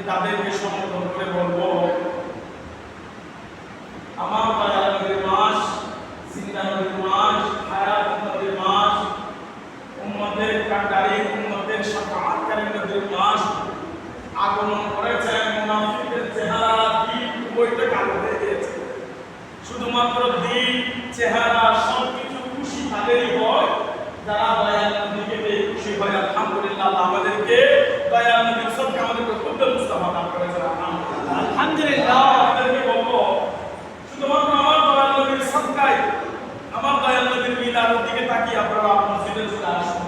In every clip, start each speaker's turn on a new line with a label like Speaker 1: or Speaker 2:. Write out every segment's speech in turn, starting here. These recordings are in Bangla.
Speaker 1: তাদেরকে সম্বোধন করে বলবো আমার দয়াল নবীর মাস, জিন্দা নবীর মাস, হায়াত নবীর মাস, উম্মতের কান্ডারি, উম্মতের শাফাআতকারী নবীর মাস আগমন করেছে। মুনাফিকের চেহারা দিন বইতে কালো হয়ে গিয়েছে। শুধুমাত্র দিন চেহারা সবকিছু খুশি তাদেরই হয় যারা দয়াল নবীকে পেয়ে খুশি হয়। আলহামদুলিল্লাহ, আল্লাহ আমাদেরকে দয়াল নবীর সবকে আমাদেরকে খুদ্দ মুস্তাফা দান করেছেন। আলহামদুলিল্লাহ। আমাদেরকে বলবো শুধুমাত্র আমার দয়াল নবীর সদকায়, আমার দয়াল নবীর মিলাদের দিকে তাকিয়ে আপনারা মসজিদে চলে আসুন,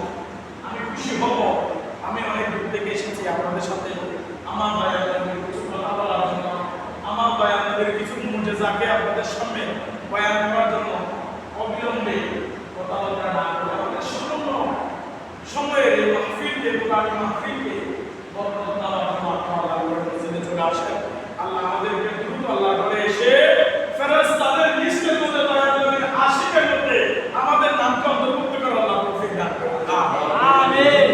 Speaker 1: আমি খুশি হব। আমি অনেক দূর থেকে এসেছি আপনাদের সাথে আমার দয়াল নবীর কিছু কথা বলার জন্য, আমার দয়াল নবীর কিছু মুজিজাকে আপনাদের সামনে বয়ান করার জন্য। অবিলম্বে কথা বলতে না করে আমাদের সামান্য সময়ের এই মাহফিলকে, দোকানি মাহফিলকে বরকত দেওয়ার জন্য আপনারা মসজিদে চলে আসেন। আল্লাহ আমাদেরকে দ্রুত আল্লাহ করে এসে ফেরেশতাদের লিস্টের মধ্যে দয়াল নবীর আশিকের মধ্যে আমাদের নামকে অন্তর্ভুক্ত করে আল্লাহ তৌফিক দান করুন। আমিন।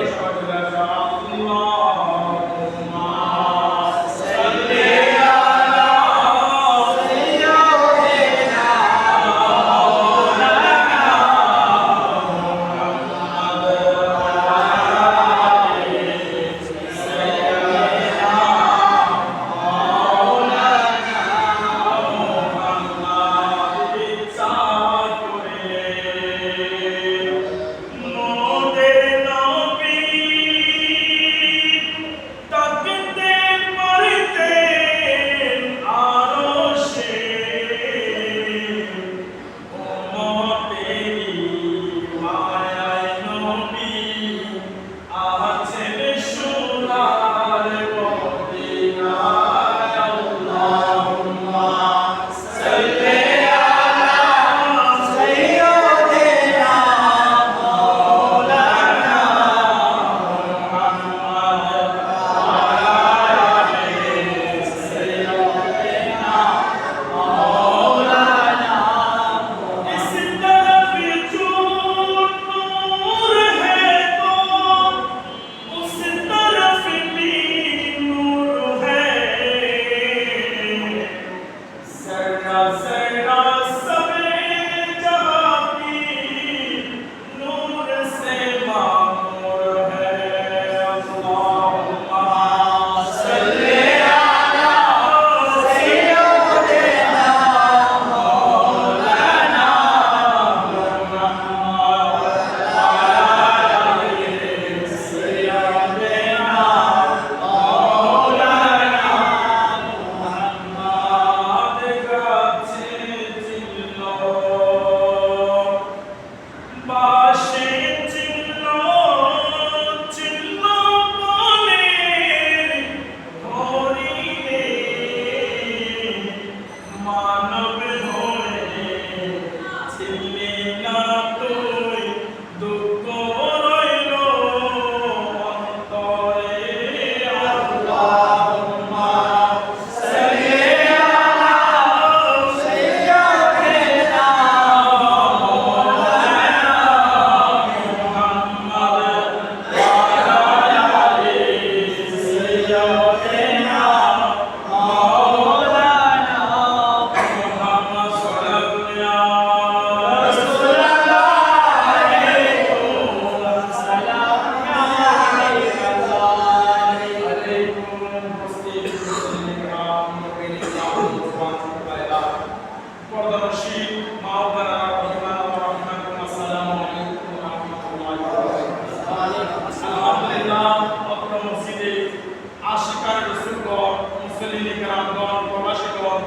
Speaker 1: মুসলিমিন কেরামগণ, প্রবাসীগণ,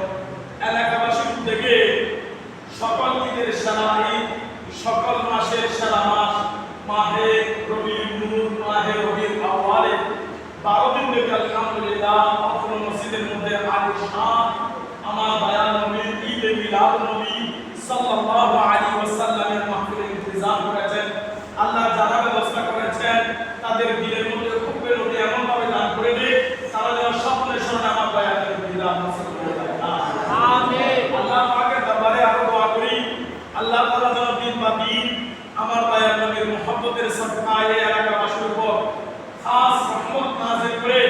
Speaker 1: এলাকাবাসীর উদ্যোগে সকল ঈদের সেরা ঈদ, সকল মাসের সেরা মাস মাহে রবিউল নূর, মাহে রবিউল আউয়ালে 12 দিন ব্যাপী আলহামদুলিল্লাহ অত্র মসজিদের মধ্যে আলিশান আমার দয়াল নবী ঈদ মিলাদ নবী সাল্লাল্লাহু আলাইহি ওয়াসাল্লামের মাহফিলের ইন্তজাম করেছেন। আল্লাহ যারা ব্যবস্থা করেছেন তাদের দিলের মধ্যে খুববে নবী এমন ভাবে দান করে দে তারা যেন স্বপ্নের স্মরণে আমার দয়াল নবী মিলাদ নসিব করে দেয়। আমিন। আল্লাহ পাকের দরবারে আরো দোয়া করি আল্লাহ তাআলা যেন দিন বা দিন আমার দয়াল নবীর মুহাব্বতের সদকায়ে এলাকাবাসীর উপর খাস রহমত নাযিল করে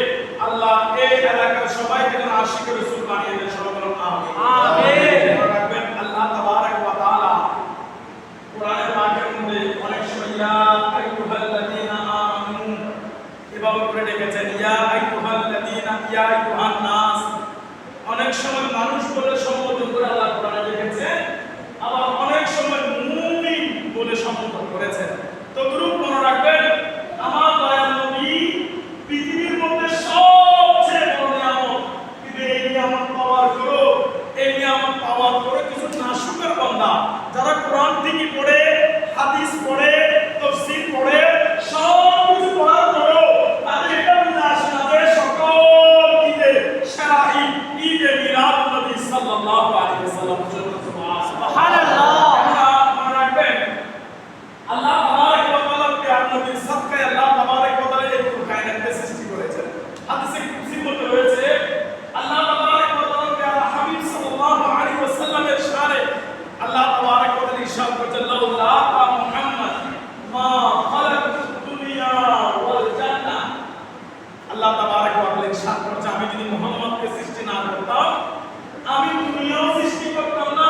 Speaker 1: আল্লাহ এই এলাকার সবাইকে যেন আশিকের রাসূল বানিয়ে দেন। সবাই বলুন আমিন। আমিন। রাখবেন আল্লাহ তাবারক ওয়া তাআলা কোরআনে পাকের মধ্যে অনেক সময় ইয়া আইয়ুহাল্লাযীনা আমানু এভাবে করে ডেকেছেন ইয়া আইয়ুহাল্লাযীনা, ইয়া আইয়ুহান নাস। অনেক সময় মানুষ বলে সম্বোধন করে আল্লাহ কোরআনে ডেকেছেন, আবার অনেক সময় মুমিন বলে সম্বোধন করেছেন। তো গ্রুপ মনে রাখবেন আমার দয়াল নবী পৃথিবীর মধ্যে সবচেয়ে বড় নিয়ামত, কিন্তু এই নিয়ামত পাওয়ার করো, এই নিয়ামত পাওয়ার করে কিছু নাশুকের বান্দা যারা কোরআন থেকে পড়ে, হাদিস পড়ে, তাফসীর পড়ে, সব কিছু পড়ার পরেও তাদের এটা বুঝে আসে না যে সকল ঈদে সেরা ঈদ ঈদে মিলাদ নবী সাল্লাল্লাহু আলাইহি ওয়াসাল্লাম। সুবহানাল্লাহ। মনে রাখবেন আল্লাহ তাবারক ওয়া তাআলা প্রিয় নবীর সাদকায়ে আল্লাহ তাবারক ওয়া তাআলা এই পুরো কায়নাতকে সৃষ্টি করেছেন। হাদিসে কুদসির মধ্যে রয়েছে আল্লাহ তাবারক ওয়া তাআলা প্রিয় হাবিব সাল্লাল্লাহু আলাইহি ওয়াসাল্লামের শানে আল্লাহ তাবারক ওয়া তাআলা ইরশাদ করেছেন লাউলা মুহাম্মদ মা খালাকাতুদ দুনিয়া ওয়াল জান্নাহ। আল্লাহ তাবারক ওয়া তাআলা ইরশাদ করেছেন আমি যদি মুহাম্মদকে সৃষ্টি না করতাম আমি দুনিয়াও সৃষ্টি করতাম না,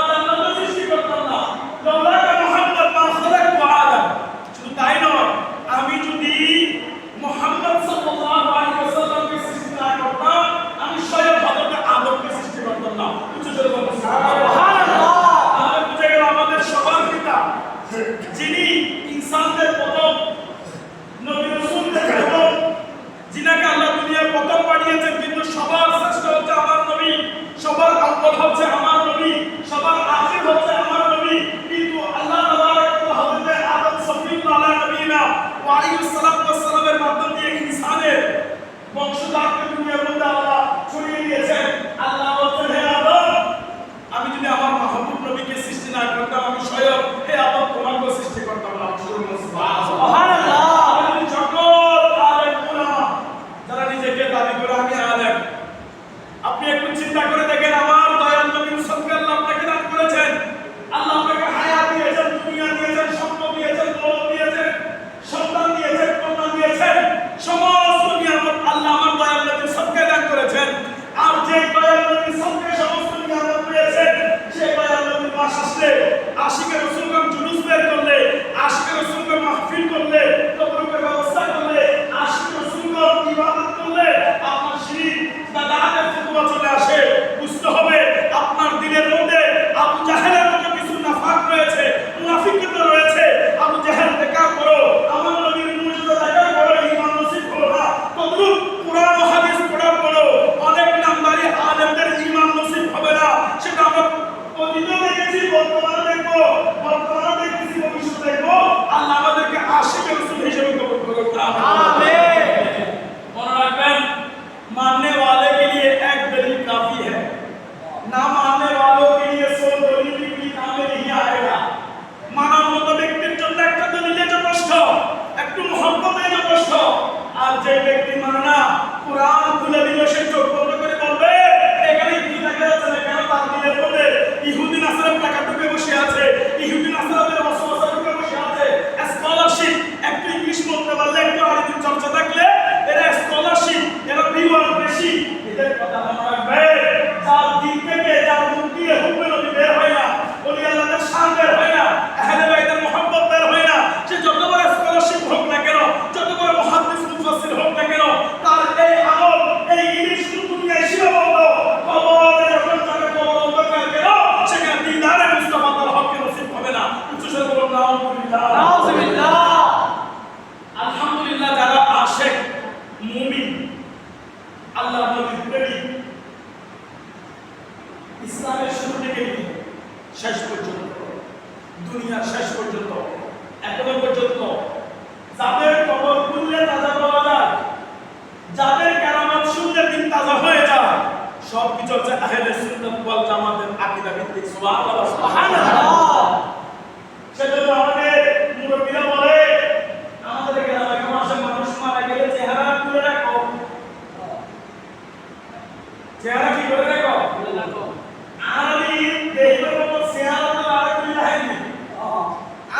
Speaker 1: ইসলামের শুরু থেকে নিয়ে শেষ পর্যন্ত, দুনিয়ার শেষ পর্যন্ত, এখনো পর্যন্ত যাদের কবর খুললে তাজা পাওয়া যায়, যাদের কেরামত শুনলে দিন তাজা হয়ে যায়, সব কিছু হচ্ছে আহলে সুন্নাত ওয়াল জামাতের আকীদা ভিত্তিক। সুবহানাল্লাহ, সুবহানাল্লাহ। সেজন্য আমাদের মুরব্বিরা বলে, আমাদের গ্রামে মাসে মানুষ মারা গেলে চেহারা খুলে রাখো। চেহারা কি করে রাখো? খুলে রাখো। আমি দেখবে তো চেহারা তো আর খুলে রাখেনি।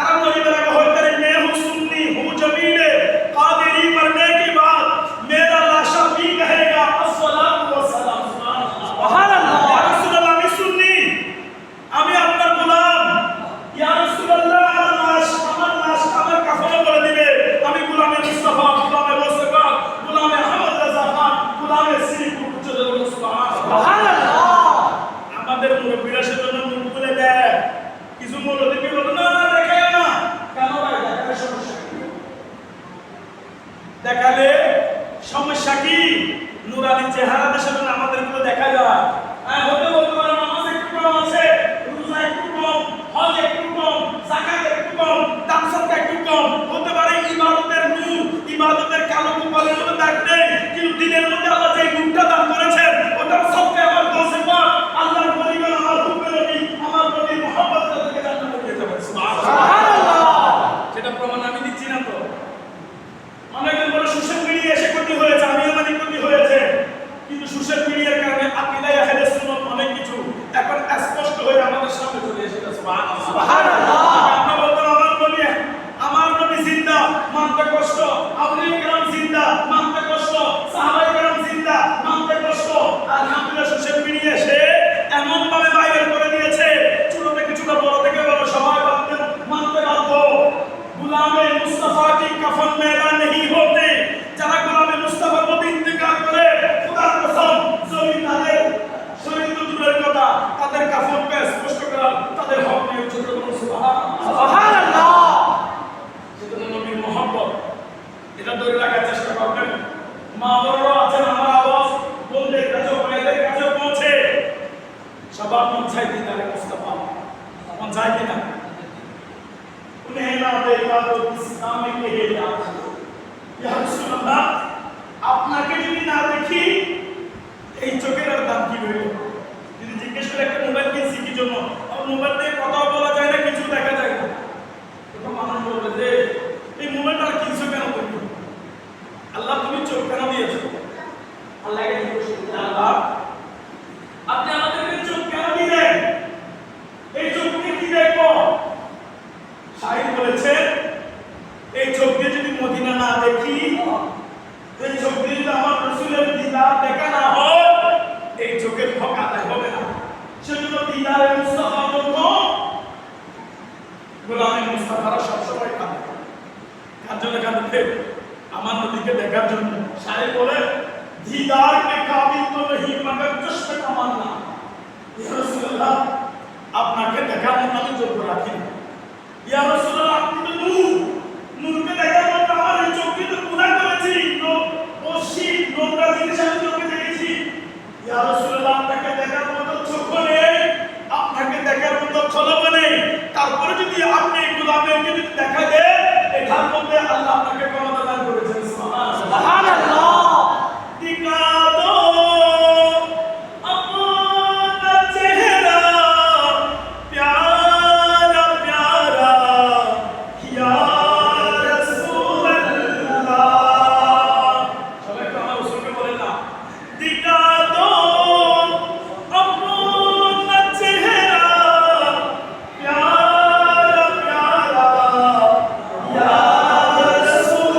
Speaker 1: आराम वाली तरह का होता है, मैं हूँ सुन्नी हूँ जमीले कादिरी, मरने के बाद मेरा लाशा भी कहेगा अस्सलातु वस्सलाम। सुभान अल्लाह। या रसूल अल्लाह, मैं सुन्नी, আমি আপনার গোলাম। ইয়া রাসূলুল্লাহ, আমার লাশ আমার কাফনে করে দিবে। আমি গোলামে মুস্তাফা, গোলামে মুস্তাফা, গোলামে আহমদ রাজা খান, গোলামে শ্রীপুর চলে গেল। সুবহানাল্লাহ। আমাদের মুরব্বিরা সেজন্য মুখ খুলে দেয়। কিছু মৌলবী বলে না না দেখায় না, কেন ভাই? দেখালে সমস্যা কি? দেখালে সমস্যা কি? নুরানি চেহারা দেশের জন্য আমাদের গুলো দেখা যায়। হতে বলতে পারে নামাজ একটু কম আছে, রোজা একটু কম, হজ একটু কম, যাকাত একটু কম, দান সদকা একটু কম, হতে পারে ইবাদতের নূর, ইবাদতের কালো কপালের মধ্যে দাগ নেই, কিন্তু দিনের মধ্যে আল্লাহ যে নূরটা দান করেছেন ওটা সবচেয়ে আমার দোষে পাক। আল্লাহর পরিবার, আমার হুকুমের নবী, আমার নবীর মুহাব্বত থেকে জান্নাতে নিয়ে যাবে। সুবহানাল্লাহ। সেটা প্রমাণ আমি দিচ্ছি না তো। অনেকদিন পরে সোশ্যাল মিডিয়া এসে ক্ষতি হয়েছে, আমিও মানে ক্ষতি হয়েছে, কিন্তু সোশ্যাল মিডিয়ার কারণে আকিদায়ে আহলে সুন্নাত অনেক কিছু এখন স্পষ্ট হয়ে আমাদের সামনে চলে এসেছে। সুবহানাল্লাহ, সুবহানাল্লাহ। আপনি বলতেন আমার নবী জিন্দা, মানতে কষ্ট, আউলিয়া কেরাম জিন্দা, মানতে কষ্ট, সাহাবায়ে কেরাম জিন্দা, মানতে কষ্ট। আলহামদুলিল্লাহ সোশ্যাল মিডিয়া এসে এমন ভাবে ভাইরাল করে দিয়েছে, ছোট থেকে ছোট, বড় থেকে বড় সবাই মানতে বাধ্য। गुलामे मुस्तफा की कफन में ऐलान नहीं होते। যারা গোলামে মুস্তাফার প্রতি ইন্তেকাল করে, খোদার কসম, জমিন তাদের শরীর তো দূরের কথা, তাদের কাফনকে স্পষ্ট করা তাদের হক নিয়ে উচ্চ করে সুবহানাল্লাহ, সুবহানাল্লাহ। সেজন্য নবীর মুহাব্বত এটা ধরে রাখার চেষ্টা করবেন। মা বড়রা আছেন, আমার আওয়াজ বোনদের কাছে, ভাইদের কাছে পৌঁছে। সবার মন চাই দিদারে মুস্তাফা, মন চাই কিনা? उन्हें ना देखा तो इस्लाम में कहे जाता है, या रसूल अल्लाह, আপনাকে যদি না দেখি এই চোখের আর দাম কি হইল? যদি জিজ্ঞেস করে একটা মোবাইল কিনছি কি জন্য, আর মোবাইল দিয়ে কথা বলা যায় না, কিছু দেখা যায় না, তখন মানুষ বলবে যে এই মোবাইলটা কিনছো কেন তুমি? আল্লাহ তুমি চোখ কেন দিয়েছো? আল্লাহকে জিজ্ঞেস করতে, আল্লাহ আপনি আমাদেরকে চোখ কেন দিলেন? এই চোখ দিয়ে কি দেখবো? শাহিদ বলেছে, এই চোখ দিয়ে যদি মদিনা না দেখি, এই চোখ দিয়ে যদি আমার রাসূলের দিদার দেখা না হয়, এই চোখের হক আদায় হবে না। সেজন্য দিদারে মুস্তাফার জন্য গোলামে মুস্তাফারা সবসময় কাঁদে। কার জন্য কাঁদে? আমার নবীকে দেখার জন্য। শাহিদ বলে, দিদার কে কাবিল তো नहीं मगर जश्न तमन्ना। ইয়া রাসূলুল্লাহ, আপনাকে দেখার মতো আমি যোগ্য রাখি না। ইয়া রাসূলুল্লাহ, আপনি তো নূর, নূরকে দেখার মতো আমার এই চোখে তো গুনাহ করেছি, নোংরা জিনিস আমি চোখে দেখেছি। ইয়া রাসূলুল্লাহ, আপনাকে দেখার মতো চোখ নেই, আপনাকে দেখার মতো কলব নেই, তারপরে যদি আপনি গোলামেরকে যদি দেখা দেন, এটার মধ্যে আল্লাহ আপনাকে ক্ষমতা দান করেছেন। সুবহানাল্লাহ, সুবহানাল্লাহ। দিখা দো अपना चेहरा प्यारा प्यारा या रसूल अल्लाह। সবাই তো আমার উসুলকে বলেন না, দিখা দো अपना चेहरा प्यारा प्यारा या रसूल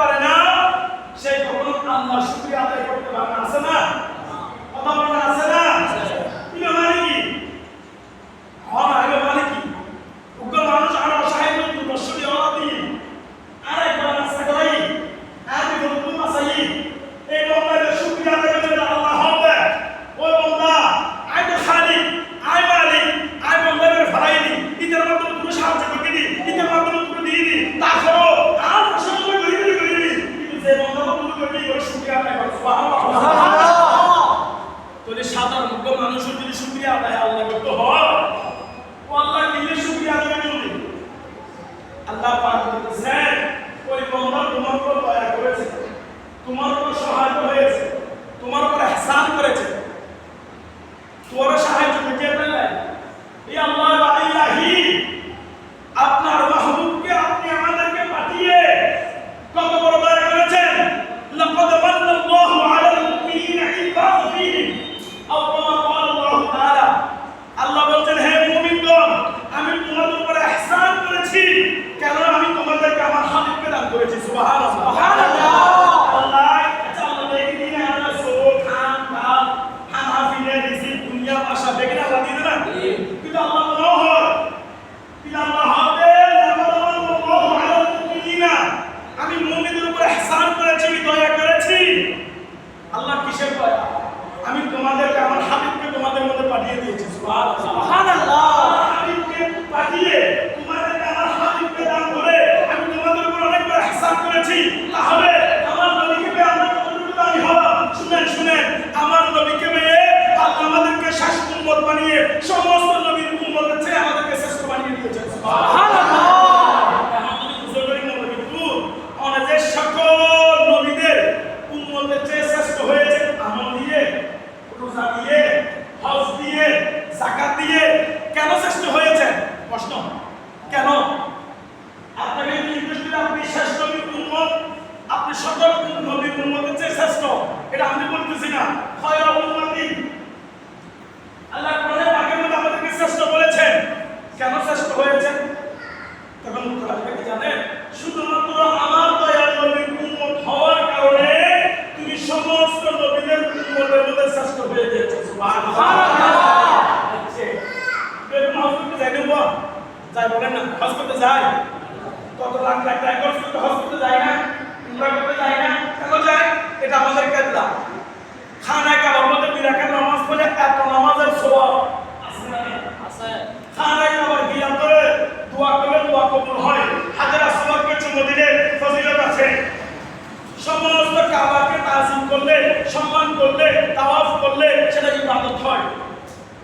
Speaker 1: পারে না, সেই কখনো আল্লাহর শুকরিয়া আদায় করতে পারে না। আছে না? কথা বলা আছে না? এটা মানে কি? এটা মানে কি? উগ্র মানুষ আর অসহায় দুর্দশী অলাদি আর একবার রাস্তা করাই আর বিপদ মাসাই এই বন্দাদের শুকরিয়া আদায় করে আল্লাহ হবে। ওই বন্দা আই তো খালিক, আই মালিক, আই বন্দাদের ফলাইনি, ইদের মাধ্যমে তুমি সাহায্য করে দিই, ইদের মাধ্যমে তুমি দিয়ে দিই, তারপরও আর প্রশ্ন করে করি কিন্তু যে বন্দা তুমি করে দিই ওই শুকরিয়া আদায় করে সুবহানাল্লাহ। যদি সাধারণ উগ্র মানুষের যদি শুকরিয়া আদায় আল্লাহ করতে হয়, ও আল্লাহ দিলে শুকরিয়া আদায় করবে। আল্লাহ পাক বলতেছেন ওই বান্দা তোমার উপর দয়া করেছে, তোমার উপর সহায়তা হয়েছে, তোমার উপর ইহসান করেছে, তোমার সাহায্য করতে পারলে এই আল্লাহ ইলাহি আপনার মাহবুবকে আপনি আমাদেরকে পাঠিয়ে কত বড় দয়া করেছেন। লাকাদ মান্নাল্লাহু আলাল মুমিনিনা ইয বা'আথা ফীহিম আও কামা ক্বালা আল্লাহু তাআলা। আল্লাহ বলেন হে মুমিনগণ আমি তোমাদের উপর ইহসান করেছি, কেন আমি তোমাদেরকে আমার হাবিবকে দান করেছি। সুবহানাল্লাহ সুবহানাল্লাহ। আল্লাহ আচ্ছা আল্লাহ দেখি দিন আমরা সব খান খান হানাফিনে দিছি দুনিয়া ভাষা দেখে না আল্লাহ দিবে না কিন্তু আল্লাহ মনোহর কিন্তু আল্লাহ হবে লাকাদ আলাল মুমিনিনা আমি মুমিনদের উপর ইহসান করেছি, দয়া করেছি। আল্লাহ কিসের দয়া? আমি তোমাদেরকে আমার হাবিবকে তোমাদের মধ্যে পাঠিয়ে দিয়েছি। সুবহানাল্লাহ। হাবিবকে পাঠিয়ে তোমাদেরকে আমার হাবিবকে দান করে আমি তোমাদের উপর অনেক বড় ইহসান করেছি। তাহলে আমার নবীকে পেয়ে আমরা কতটুকু দামি হব? শুনেন আমার নবীকে পেয়ে আল্লাহ আমাদেরকে শেষ উম্মত বানিয়ে সমস্ত নবীর উম্মতের চেয়ে আমাদেরকে শ্রেষ্ঠ বানিয়ে দিয়েছেন। সুবহানাল্লাহ। আমাদের বুজুর্গের নবী কিন্তু অনেক সকল নবীদের উম্মতের চেয়ে শ্রেষ্ঠ হয়েছে আমল দিয়ে, রোজা দিয়ে, হজ দিয়ে, যাকাত দিয়ে। কেন শ্রেষ্ঠ হয়েছে? প্রশ্ন কেন? আপনাকে জিজ্ঞেস করি আপনি শেষ নবীর উম্মত, আপনি সকল নবীর উম্মতের চেয়ে শ্রেষ্ঠ, এটা আমি বলতেছি না। খায়রুল উম্মতি আল্লাহ কোরআনে পাকের মধ্যে আমাদেরকে শ্রেষ্ঠ বলেছেন। কেন শ্রেষ্ঠ হয়েছে? তখন উত্তর আসবে কি জানেন? শুধুমাত্র আমার দয়ার নবীর উম্মত হওয়ার কারণে তুমি সমস্ত নবীদের উম্মতের মধ্যে শ্রেষ্ঠ হয়ে গিয়েছো। সুবহানাল্লাহ। আচ্ছা বেগুন হজ করতে যাই না? যাই বলেন না, হজ করতে যাই। কত লাখ লাখ টাকা খরচ করতে হজ করতে যাই না, উমরা করতে যাই না। কেন যাই? এটা আমাদের কিবলা। খানায় কাবার মধ্যে 2 রাকাত নামাজ পড়ে এত নামাজের সওয়াব আছে না? আছে। খানায় কাবার গিয়ে করে দোয়া করলে দোয়া কবুল হয়। হাজার আসওয়াদকে চুমো দিলে ফজিলত আছে। সমস্ত কাবাকে তাজিম করলে, সম্মান করলে, তাওয়াফ করলে সেটা ইবাদত হয়।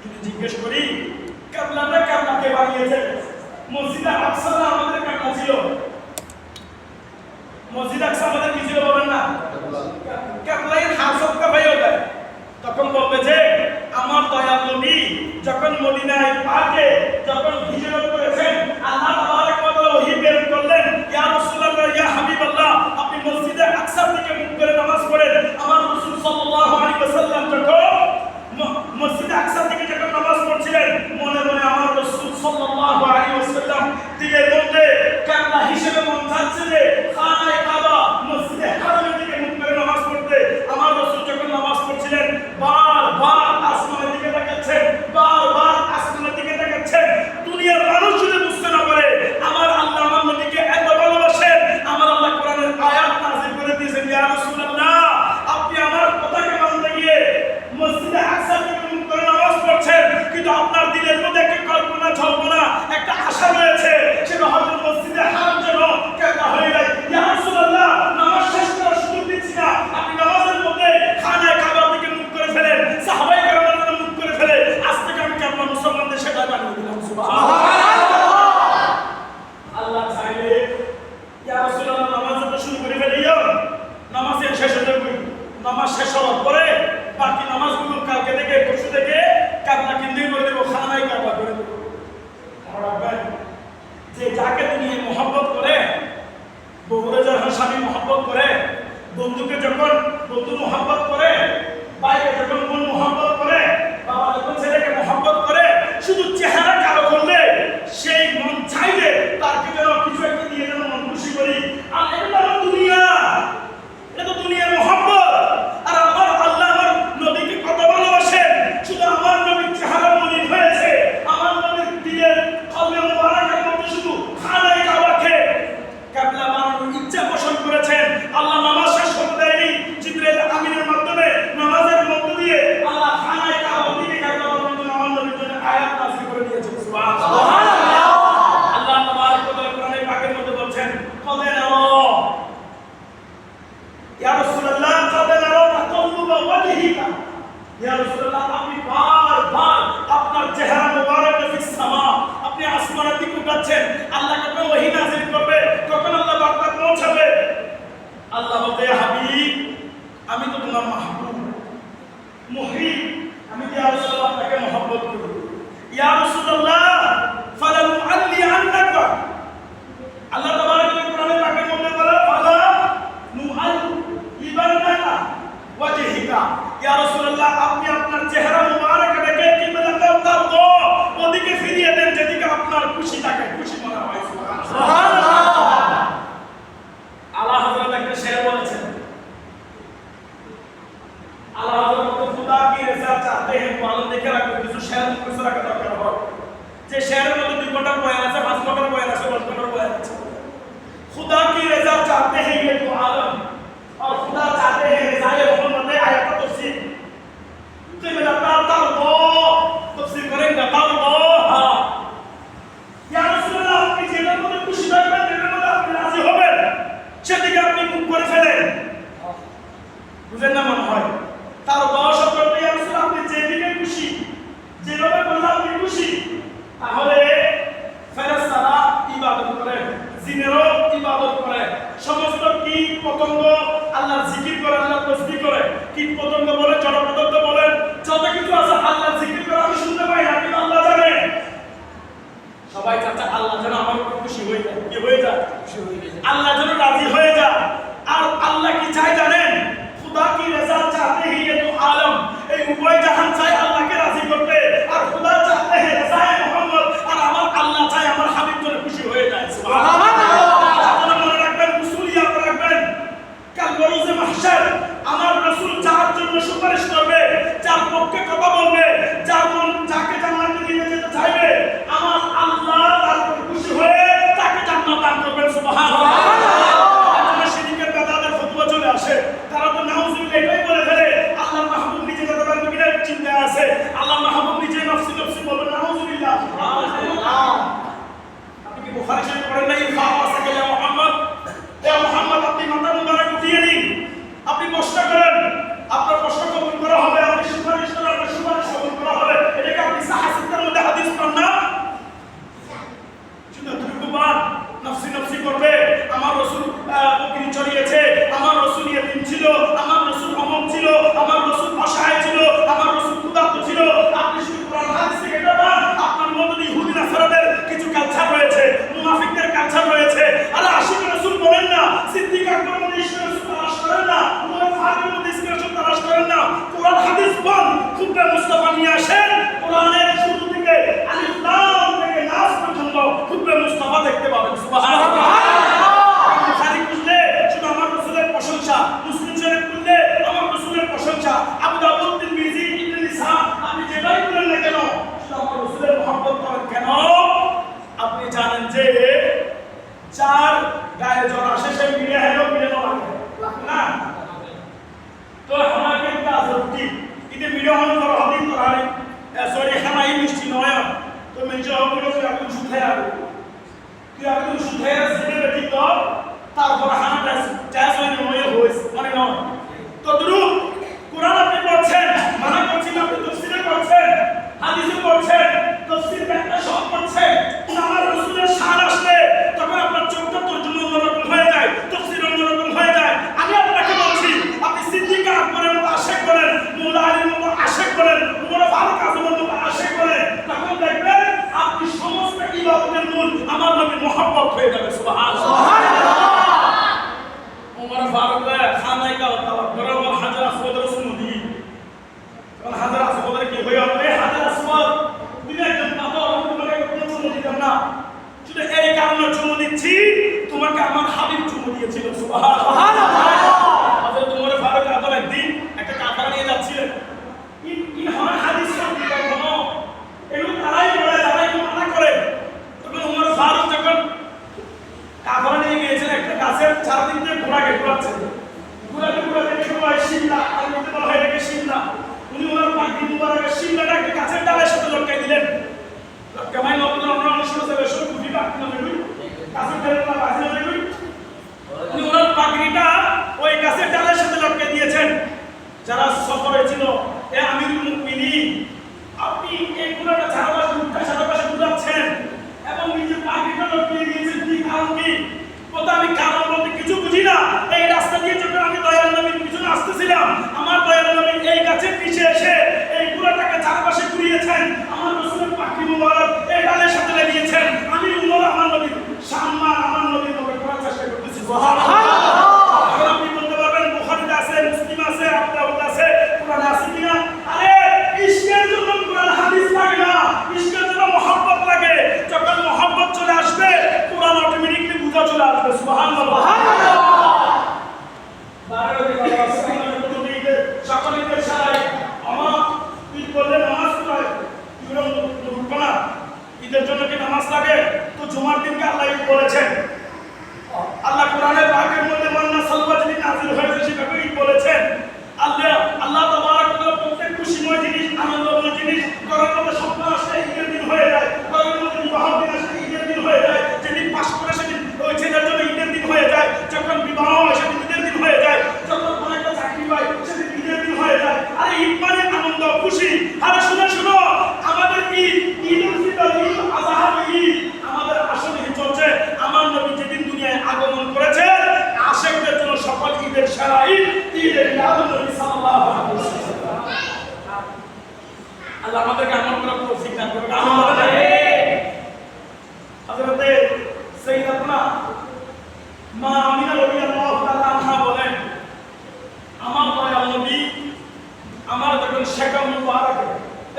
Speaker 1: যদি জিজ্ঞেস করি কিবলাটা কিবলাকে বানিয়েছে? মসজিদে আকসা আমাদের কিবলা ছিল। মসজিদ আকসা আমাদের কি ছিল বলেন না? কিবলাই হাসব কাবাই হবে। তখন বলবে যে আমার দয়াল নবী যখন মদিনায় পাকে যখন হিজরত করেছেন আল্লাহ তাবারক ওয়া তাআলা ওহী বের করলেন, ইয়া রাসূলুল্লাহ ইয়া হাবিবাল্লাহ আপনি মসজিদে আকসার দিকে মুখ করে নামাজ পড়েন। আমার রাসূল সাল্লাল্লাহু আলাইহি ওয়াসাল্লাম যখন মসজিদে আকসার দিকে যখন নামাজ পড়ছিলেন মনে মনে আমার রাসূল সাল্লাল্লাহু আলাইহি ওয়াসাল্লাম দিলের মধ্যে কিবলা হিসেবে মন চাচ্ছে যে খানায়ে কাবা মসজিদে হারামের দিকে মুখ করে নামাজ পড়তে। আমার রাসূল যখন নামাজ পড়ছিলেন বারবার আসমানের দিকে তাকাচ্ছেন, বারবার আসমানের দিকে তাকাচ্ছেন। দুনিয়ার মানুষ যদি বুঝতে না পারে আমার আল্লাহ আমার নবীকে এত ভালোবাসেন, আমার আল্লাহ কোরআনের আয়াত নাযিল করে দিয়েছেন, ইয়া রাসূলুল্লাহ আপনি আমার কথাকে মানতে গিয়ে মসজিদে আকসা থেকে মুখ করে নামাজ পড়ছেন, কিন্তু আপনার দিলের মধ্যে একটা কল্পনা জল্পনা একটা আশা রয়েছে, সেটা হয়তো মসজিদে হারাম যেন কিবলা হয়ে যায়। ইয়া রাসূলুল্লাহ নামাজ শেষ করার সুযোগ দিচ্ছি না, আপনি নামাজের মধ্যে খানায় কাবার দিকে মুখ করে ফেলেন, সাহাবায়ে কেরামের দিকে মুখ করে ফেলে আজ থেকে আমি কিবলা মুসলমানদের সেটা বানিয়ে দিলাম। সুবহানাল্লাহ। আল্লাহ চাইলে ইয়া রাসূলুল্লাহ নামাজ তো শুরু করে ফেলিও, নামাজের শেষ হতে কই নামাজ শেষ হওয়ার পরে বাকি নামাজগুলো কালকে থেকে পরশু থেকে কিবলা কেন্দ্রিক করে দেব, খানায় কিবলা করে দেব। রাখবেন যে যাকে তিনি মহব্বত করে, বউরে যখন স্বামী মহব্বত করে, বন্ধুকে যখন বন্ধু মহব্বত করে, ভাইকে যখন বোন মহব্বত করে, বাবা যখন ছেলেকে মহব্বত করে, শুধু চেহারা কালো করলে সেই মন চাইলে তার যেন কিছু একটা দিয়ে যেন মন খুশি করি। আর এটা আমার দুনিয়া। আমার মাহবুব মুহিব, আমি ইয়া রাসূলুল্লাহ আপনাকে মহব্বত করি। ইয়া রাসূলুল্লাহ ফালানুআল্লি আন্নাকা, আল্লাহ তাবারক ওয়া তাআলা কোরআনে পাকের মধ্যে বলে ফালানুআল্লিবান্নাকা ওয়াজহিকা, ইয়া রাসূলুল্লাহ আপনি আপনার চেহারা মুবারকটাকে কিবলাতাও তারদো, ওদিকে ফিরিয়ে দেন যেদিকে আপনার খুশি থাকে, খুশি মনে হয়। সুবহানাল্লাহ। আল্লাহ হযরত একটা শের বলেছেন, আল্লাহ হযরত খুদা কি রেজা চাহতে हैं পালন দেখে রাখো, কিছু শের মুখস্থ রাখা দরকার হয়। যে শেরের মধ্যে 2 ঘন্টার বয়ান আছে, 5 ঘন্টার বয়ান আছে, 10 ঘন্টার বয়ান আছে। खुदा की रजा चाहते हैं ये तो आलम, और खुदा चाहते हैं रज़ाए मोहम्मद आयत का तफसीर कि मैं बताता हूं तफसीर करेंगे बताओ। हां या रसूल अल्लाह আপনি যেটার মধ্যে খুশি থাকবেন, যেটার মধ্যে আপনি রাজি হবেন, সেদিকে আপনি মুখ করে ফেলেন। বুঝেন না মনে হয় তার দশ শব্দটি ইয়া রাসূল আপনি যেদিকে খুশি, যেভাবে বললে আপনি খুশি, তাহলে ফেরেশতারা ইবাদত করে, জিনেরও ইবাদত করে, সমস্ত কীট পতঙ্গ আল্লাহর জিকির করে, আল্লাহর তাসবিহ করে। কীট পতঙ্গ বলে, জড় পদার্থ বলেন, যত কিছু আছে আল্লাহর জিকির করে। আমি শুনতে পাই না, কিন্তু আল্লাহ জানে। সবাই চাচ্ছে আল্লাহ যেন আমার উপর খুশি হয়ে যায়। কি হয়ে যায়? খুশি হয়ে যায়, আল্লাহ যেন রাজি হয়ে যায়। আর আল্লাহ কি চায় জানেন? খুদা কি রাজা চাহতে হি ये तो आलम, এই উভয় জাহান চায় আল্লাহকে রাজি করতে, আর খুদা চাহতে হে রাজায়ে মোহাম্মদ, আর আমার আল্লাহ চায় আমার হাবিব যেন খুশি হয়ে যায়। সুবহানাল্লাহ। মনে রাখবেন, উসুল ইয়াদ রাখবেন, কাল রোজে মাহশর আমার রাসূল যার জন্য সুপারিশ করবে, যার পক্ষে কথা বলবে, যার মন যাকে জান্নাতে নিয়ে যেতে চাইবে, আমার আল্লাহ তার উপর খুশি হয়ে তাকে জান্নাত দান করবেন। সুবহানাল্লাহ। আপনারা শিরকের দাদাদের ফতোয়া চলে আসে, তারা তো নাউজুবিল্লাহ এটাই বলে ফেলে, আল্লাহর মাহবুব নিজে যেতে পারবে কিনা চিন্তা আছে, আল্লাহ মাহবুব নিজে নফসি নফসি বলবেন। নাউজুবিল্লাহ। আপনি কি বুখারী শরীফ পড়েন না? ইফাআ সাকালা মুহাম্মদ, এ মুহাম্মদ আপনি মাথা মুবারক উঠিয়ে নিন, আপনি প্রশ্ন করেন, আপনার প্রশ্ন কবুল করা হবে, আপনি সুপারিশ করেন, আপনার সুপারিশ কবুল করা হবে। এটাকে আপনি সাহাসিতের মধ্যে হাদিস পান না? শুধু দুর্গবান নফসি নফসি করবে, আমার রাসূল বকরি চড়িয়েছে, আমার রাসূল ইয়েতিম ছিল, আমার রাসূল অমক ছিল, আমার রাসূল অসহায় ছিল, আমার রাসূল ক্ষুধার্ত ছিল। আপনি শুধু কোরআন হাদিস থেকে এটা পান, আপনার মধ্যে ইহুদি নাসারাদের কিছু কালচার রয়েছে, মুনাফিকদের কালচার রয়েছে। আরে আশিক রাসূল বলেন না, সিদ্দিক আকবর মধ্যে ইশক রাসূল তালাশ করেন না, উমর ফারুক মধ্যে ইশক রাসূল তালাশ করেন না। কোরআন হাদিস পড়ুন, খুতবা মুস্তাফা নিয়ে আসেন, কোরআনের শুরু থেকে আলিফ লাম থেকে নাস পর্যন্ত খুতবা মুস্তাফা দেখতে পাবেন। সুবহানাল্লাহ। বুখারী খুললে শুধু আমার রাসূলের প্রশংসা, মুসলিম শরীফ খুললে আমার রাসূলের প্রশংসা, আবু দাউদ, তিরমিজি, ইবনে ইসা, আপনি যেটাই বলেন না কেন শুধু আমার রাসূলের মহব্বত করেন কেন? আপনি জানেন যে চার গায়ে জ্বর আসে, সে মিলে হেলো মিলে লাগে না, তো আমাকে কাজ রুটি ইতে মিলে হন কর হদিন তোরারে সরি খানাই মিষ্টি নয়, তো মেজে হলো তুই এখন সুখে আর তুই এখন সুখে জিনে বেটি তো তারপর হানাটা চাই সরি নয় হইস মানে নয়। তো দুরু কোরআন আপনি পড়ছেন, মানা করছেন, আপনি তাফসীরে পড়ছেন, হাদিসে পড়ছেন, তাফসীর ব্যাখ্যা সব পড়ছেন, আমার রাসূলের শান আসলে তখন আপনার চোখটা তর্জমা অন্যরকম হয়ে যায়, তাফসীর অন্যরকম হয়ে যায়। আমি আপনাকে বলছি, আপনি সিদ্দিক আকবরের মতো আশিক করেন, মওলা আলীর মতো আশিক করেন, উমর ফারুক আজমের মতো আশিক করেন, তখন দেখবেন আপনি সমস্ত ইবাদতের মূল আমার নবীর মহব্বত হয়ে যাবে। সুবহানাল্লাহ। উমর ফারুক খানায় কা তাওয়া বরাবর হাজার আসওয়াদ রাসূল দি, কারণ হাজার আসওয়াদের কি হয়ে হবে? হাজার আসওয়াদ তুমি একদম পাবো, আমি তোমাকে কোনো চুমু দিতাম না, শুধু এই কারণে চুমু দিচ্ছি তোমাকে আমার হাবিব চুমু দিয়েছিল। সুবহানাল্লাহ। হযরত উমর ফারুক আদম একদিন একটা কাফারা নিয়ে যাচ্ছিলেন, ইন হন হাদিস সব কখনো এগুলো তারাই বলে, তারাই মানা করে। তখন উমর ফারুক যখন কাফারা নিয়ে গিয়েছেন একটা গাছের চারদিক দিয়ে ঘোরাকে ঘোরাচ্ছে, ঘোরাতে ঘোরাতে দেখে হয় শিমলা, আর বলতে বলা হয় এটাকে শিমলা। উনি ওনার পাগড়ি মুবারকের শিমলাটা একটা গাছের ডালের সাথে লটকাই দিলেন। লটকামাই নবীর আমরা অনুসরণ করে শুরু কুফি পাগড়ি নামে কই, গাছের ডালের না বাজে নামে কই, উনি ওনার পাগড়িটা ওই গাছের ডালের সাথে লটকাই দিয়েছেন। যারা সফরে ছিল, এ আমিরুল মুমিনিন, আপনি এই পুরোটা চারপাশে উল্টা চারপাশে ঘুরাচ্ছেন এবং নিজের পাগড়িটা লটকিয়ে দিয়েছেন, কি কারণ কি? কথা আমি কারণ বলতে কিছু বুঝি না। এই রাস্তা দিয়ে যখন আমি দয়াল নবীর পিছনে আসতেছিলাম, আমার সকল ঈদের সারাই আমার ঈদ করলে নামাজ পড়ায় উঠবো না ঈদের জন্য কি নামাজ লাগে তো জুমার দিনকে আল্লাহ ঈদ বলেছেন আল্লাহ কোরআনের পাকের মধ্যে মান্না সালওয়া যিনি নাযিল হয়েছে সেটাকে ঈদ বলেছেন আল্লাহ তাবারক ওয়া তাআলা প্রত্যেক খুশিময় জিনিস আনন্দময় জিনিস করার মধ্যে স্বপ্ন আসলে ঈদের দিন হয়ে যায় করার মধ্যে বিবাহ দিন আসলে ঈদের দিন হয়ে যায় যেদিন পাশ করে সেদিন ওই ছেলের জন্য ঈদের দিন হয়ে যায় যখন বিবাহ হয় সেদিন ঈদের দিন হয়ে যায় যখন কোনো একটা চাকরি হয় সেদিন ঈদের দিন হয়ে যায় আরে ঈদ মানে আনন্দ খুশি আরে শুনো আমাদের ঈদ ঈদুল ফিতর ঈদ আযহা ঈদ আমাদের আসলে চলছে আমার নবী যেদিন দুনিয়ায় আগমন করেছেন আশিকদের জন্য সকল ঈদের সেরা ঈদ ঈদে মিলাদুন নবী সাল্লাল্লাহু আলাইহি ওয়াসাল্লাম আল্লাহ আমাদেরকে আমল করার তৌফিক দান করুন আমিন হযরতে সাইয়্যিদাতুনা মা আমিনা রাদিয়াল্লাহু তাআলা আনহা বলেন আমার দয়াল নবী আমার যখন শেখা মুবারক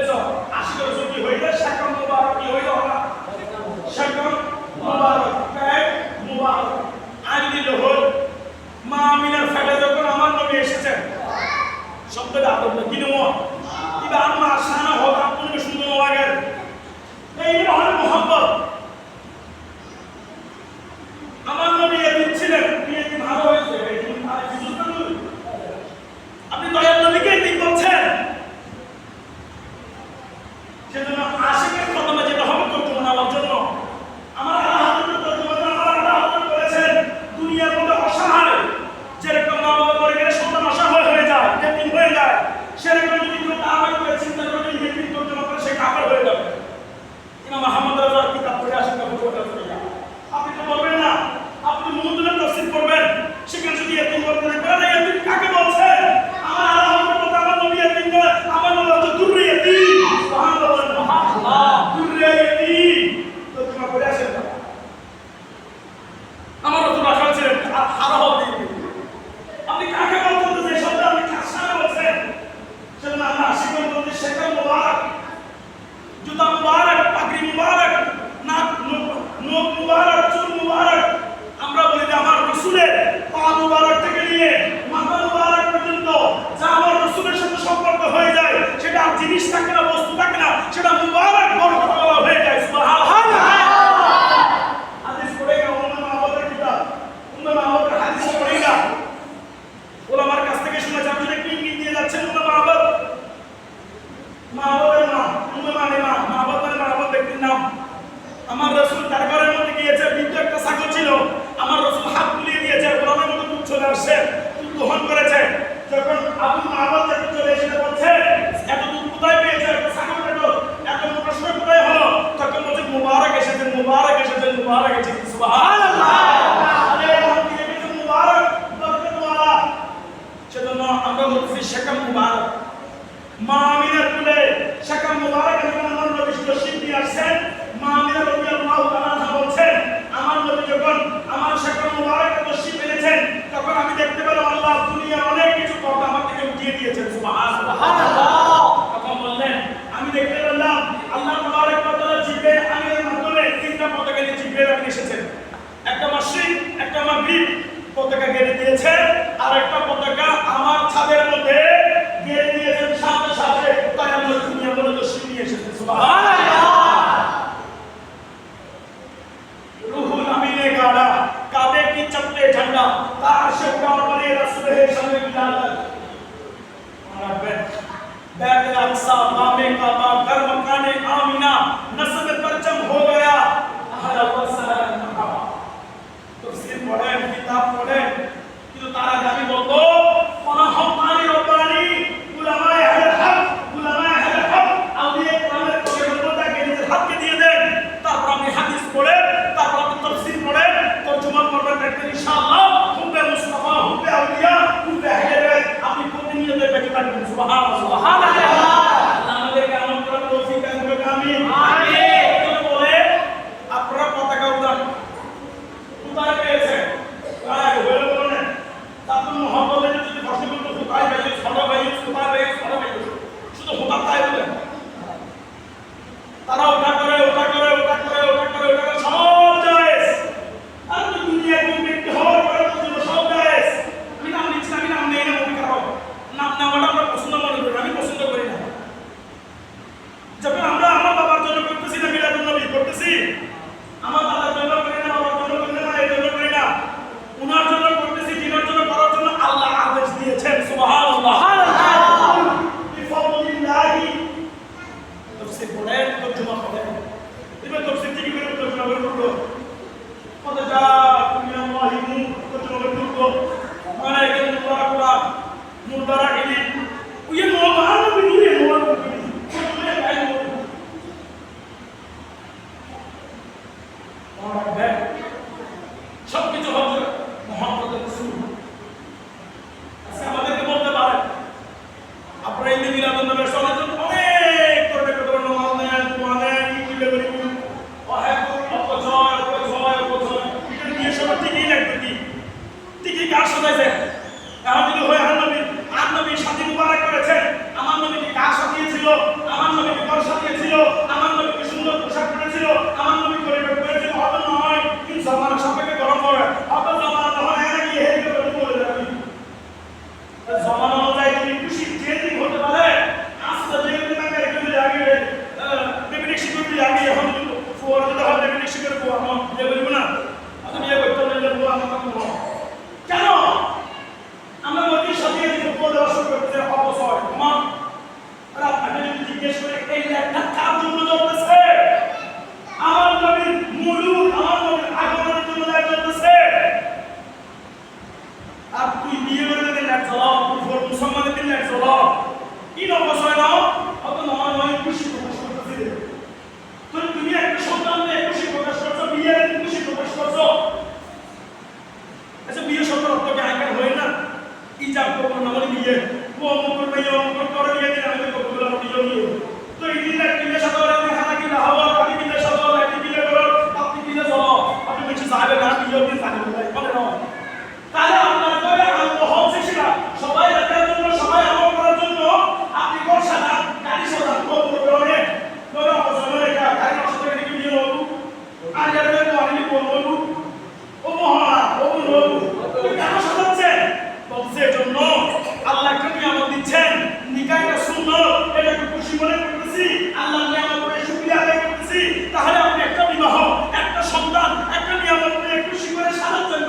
Speaker 1: এসো আশিক রাসূল কি হইলো শেখা মুবারক কি হইলো না শেখা মুবারক কায় মুবারক আইনি হল মা আমিনার ফেলে যখন আমার নবী এসেছেন শব্দটা আদব না কি নয় এটা আম্মা শানা হোক আপনাকে সুন্দর লাগে এই হল মোহাম্মদ আমার নবী এদিন ছিলেন বিয়ে কি ভালো হয়েছে আপনি দয়াল নবীকে দিন বলছেন সেজন্য আশিকের কদমে যেতে হবে তর্জমা নেওয়ার জন্য আমার আল্লাহ করেছেন দুনিয়ার মধ্যে অসহায় যেরকম মা বাবা মরে গেলে সন্তান অসহায় হয়ে যায় এতিম হয়ে যায় সেরকম যদি কেউ দাওয়াত করে চিন্তা করে এতিম তর্জমা করে সে কাফের হয়ে যাবে ইমাম আহমদ রাজার কিতাব পড়ে আসেন আপনি তো বলবেন না আপনি মুহূর্তের তাফসীর করবেন সেখানে যদি এতিম বলতে পারেন এতিম কাকে বলছেন আমার আল্লাহ কথা আমার নবী এতিম নয় আমার নবী হচ্ছে দুররিয়াতিম সুবহানাল্লাহ দুররিয়াতিম তর্জমা করে আসেন আমার রাসূল রাখাল ছিলেন আর হারাও দিন আপনি কাকে বলছেন যে শব্দ আপনি কাশানা বলছেন সেজন্য আমরা আশিকের মধ্যে শেখা মুবারক জুতা মুবারক পাগড়ি মুবারক নাক নখ মুবারক চুল মুবারক আমরা বলি যে আমার রাসূলের পা মুবারক থেকে নিয়ে মাথা মুবারক পর্যন্ত যা আমার রাসূলের সাথে সম্পর্ক হয়ে যায় সেটা আর জিনিস থাকে না বস্তু থাকে না সেটা মুবারক বরকতওয়ালা হয়ে যায় সুবহানাল্লাহ হাদিস পড়েগা ওলামা আমাদের কিতাব ওলামা আমাদের হাদিস পড়েগা ওলামার কাছ থেকে শুনে যান যে কি কি দিয়ে যাচ্ছেন ওলামা আমাদের ব্যক্তির নাম আমার রাসূল দরবারের মধ্যে গিয়েছে বৃদ্ধ একটা ছাগল ছিল আমার রাসূল হাত বুলিয়ে দিয়েছে গোলামের মধ্যে দুধ চলে আসছে দুধ দহন করেছে যখন আবু মাহমুদ যখন চলে এসে বলছে এত দুধ কোথায় পেয়েছে একটা ছাগল এত প্রশ্ন কোথায় হলো তখন বলছে মুবারক এসেছেন মুবারক এসেছেন মুবারক এসেছেন সুবহানাল্লাহ আরে আপনি দেখেছেন মুবারক বরকতওয়ালা সেজন্য আমরা বলছি শেখা মুবারক মা আমিনার কুলে শেখা মুবারক যখন আমার নবী তশরীফ নিয়ে আসেন মা আমিনা রাদিয়াল্লাহু তাআলা বলছেন আমার নবী যখন আমার শেখা মুবারক তশরীফ এনেছেন তখন আমি দেখতে পেলাম আল্লাহ দুনিয়ার অনেক কিছু কথা আমার থেকে উঠিয়ে দিয়েছেন সুবহানাল্লাহ তখন বললেন আমি দেখতে পেলাম আল্লাহ তাবারক ওয়া তাআলা জিবরিল আমিনের মাধ্যমে তিনটা পতাকা নিয়ে জিবরিল আমিন এসেছেন একটা মাশরিক একটা মাগরিব পতাকা গেড়ে দিয়েছে আর একটা পতাকা আমার ছাদের মধ্যে গেড়ে দিয়েছেন সাথে সাথে তাই আমরা দুনিয়া বলে তশরীফ নিয়ে এসেছেন সুবহানাল্লাহ রুহুল আমিনে গাড়া কাবে কি চপলে ঝंडा तार से उड़ाने वाले रसूल है शमे बिलाल बैत अल-अक़सा मामे काबा घर मकाने आमिना नस्ब परचम हो गया अहल वसलन मरहबा तफसीर पढ़े किताब पढ़े কিন্তু তারা দাবি বলতো কোন হকানি রব্বানি উলামায়ে আহলে হক উলামায়ে আহলে হক আউলিয়া কোরআনের পরিবর্তনটাকে নিজের হাতকে দিয়ে দেন তারপর আপনি হাদিস পড়ে তারপর আপনি তাফসীর পড়ে তরজমা করবেন দেখবেন ইনশাআল্লাহ হুব্বে মুস্তাফা হুব্বে আউলিয়া হুব্বে আহলে বাইত আপনি প্রতিনিয়ত বেঁচে থাকবেন সুবহানাল্লাহ সুবহানাল্লাহ আল্লাহ আমাদেরকে আমল করার তৌফিক দান করুন আমিন আমিন বলে আপনারা পতাকা উড়ান উড়ায় পেয়েছে কারা হলো বলেন তারপর মোহাম্মদের যদি প্রশ্ন করতে কোথায় ভাই ছোট ভাই কোথায় ভাই ছোট ভাই শুধু হোতা তাই বলেন তারা ওটা করে ওটা করে ওটা করে ওটা করে ওটা করে সব জায়েজ আর দুনিয়া কোন ব্যক্তি হওয়ার পরে তো সব জায়েজ আমি নাম নিচ্ছি আমি নাম নেই না মনে করো নাম নেওয়াটা আমরা পছন্দ মনে করি, আমি পছন্দ করি না। যখন আমরা আমার বাবার জন্য করতেছি না মিলাদুন নবী করতেছি, আমার দাদার জন্য করি না, বাবার জন্য করি না, এই জন্য করি না, উনার জন্য করতেছি, যিনার জন্য করার জন্য আল্লাহ আদেশ দিয়েছেন। সুবহানাল্লাহ। বিফাদলিল্লাহি তাফসীর পড়েন, তরজমা করেন। এবার তাফসীর থেকে বের তরজমা করে পড়লো। কত যা দুনিয়াল্লাহি নূর, তরজমা করে পড়লো। মানে এখানে মুবারাকুল্লাহ নূর দ্বারা ইলি ওই মোহাম্মদ নবী নূরে মোহাম্মদ নবী কোনে গায় নূর মোহাম্মদ সবকিছু হচ্ছে মুহাম্মদের রাসূল। আজকে আমাদেরকে বলতে পারেন আপনারা এই মিলাদুন নবীর সঙ্গে অনেক করে নামাজ নেন, দোয়া নেন, কি বলে অপচয় এটা নিয়ে সব ঠিকই লাগবে কি ঠিকই কাজ সাজাইছে। এখন যদি হয় আর নবী সাথী মুবারক করেছেন, আমার নবীকে কাজ সাজিয়েছিল, আমার নবীকে ঘর সাজিয়েছিল, আমার নবীকে সুন্দর পোশাক পরেছিল, আমার নবী পরিবার করেছিল, হবে নয় কিন্তু জামানা সাপেক্ষে গরম পড়ে, হবে জামানা তখন এখানে গিয়ে হেঁটে করে বলে যাবি জামানা অনুযায়ী তুমি খুশি চেঞ্জিং হতে পারে। আস্তে যেগুলো না এগুলো আগে ডেফিনিট শিখবি আগে, এখন ফোর যদি হয় ডেফিনিট শিখবো আমার বিয়ে করবো না, আমি বিয়ে করতে হলে আমার কেন আমরা নদীর সাথে প্রদর্শন করতে অবসর মা আপনি যদি জিজ্ঞেস করে এই লেখা কার জন্য চলতেছে, আমার নবীর মূলুদ আমার নবীর আগমনের জন্য চলতেছে। আর তুই বিয়ে করে দিলে লেখ চলাও, তুই মুসলমানের দিন লেখ চলাও, কি অবসর নাও অত আমার নয় খুশি প্রকাশ করতেছি। তুমি একটা সন্তান নিয়ে খুশি প্রকাশ করছো, বিয়ের খুশি প্রকাশ করছো। আচ্ছা বিয়ে সন্তান অর্থকে আইকার হয় না, ইজাব করবো না বলে বিয়ে ও অমুক মেয়ে অমুক করে বিয়ে দিলে আমি তো করবো না বিয়ে তো এই দিন এক বিয়ে সাথে হানা কিনা হওয়া আমি বিয়ে সাথে একটি বিয়ে করো আপনি বিয়ে চলো আপনি বেশি যাবে না বিয়ে দিন থাকে বলে না। তাহলে আপনার করে আল্লাহ হচ্ছে সেটা সবাই দেখার জন্য, সবাই আমল করার জন্য আপনি কোন সাদা গাড়ি সাদা করবো করে করে অবসর রেখা গাড়ি নষ্ট করে কি বিয়ে হবো আর যারা আমি বলবো ও মহারা ও বলবো তুমি কেন সাজাচ্ছেন বলছে জন্য আল্লাহ একটা নিয়ামত দিচ্ছেন, নিকাহটা সুন্দর, এটাকে খুশি মনে করতেছি, আল্লাহ নিয়ামতের শুকরিয়া আদায় করতেছি। তাহলে আপনি একটা বিবাহ, একটা সন্তান, একটা নিয়ামত নিয়ে খুশি করে সাজাচ্ছেন,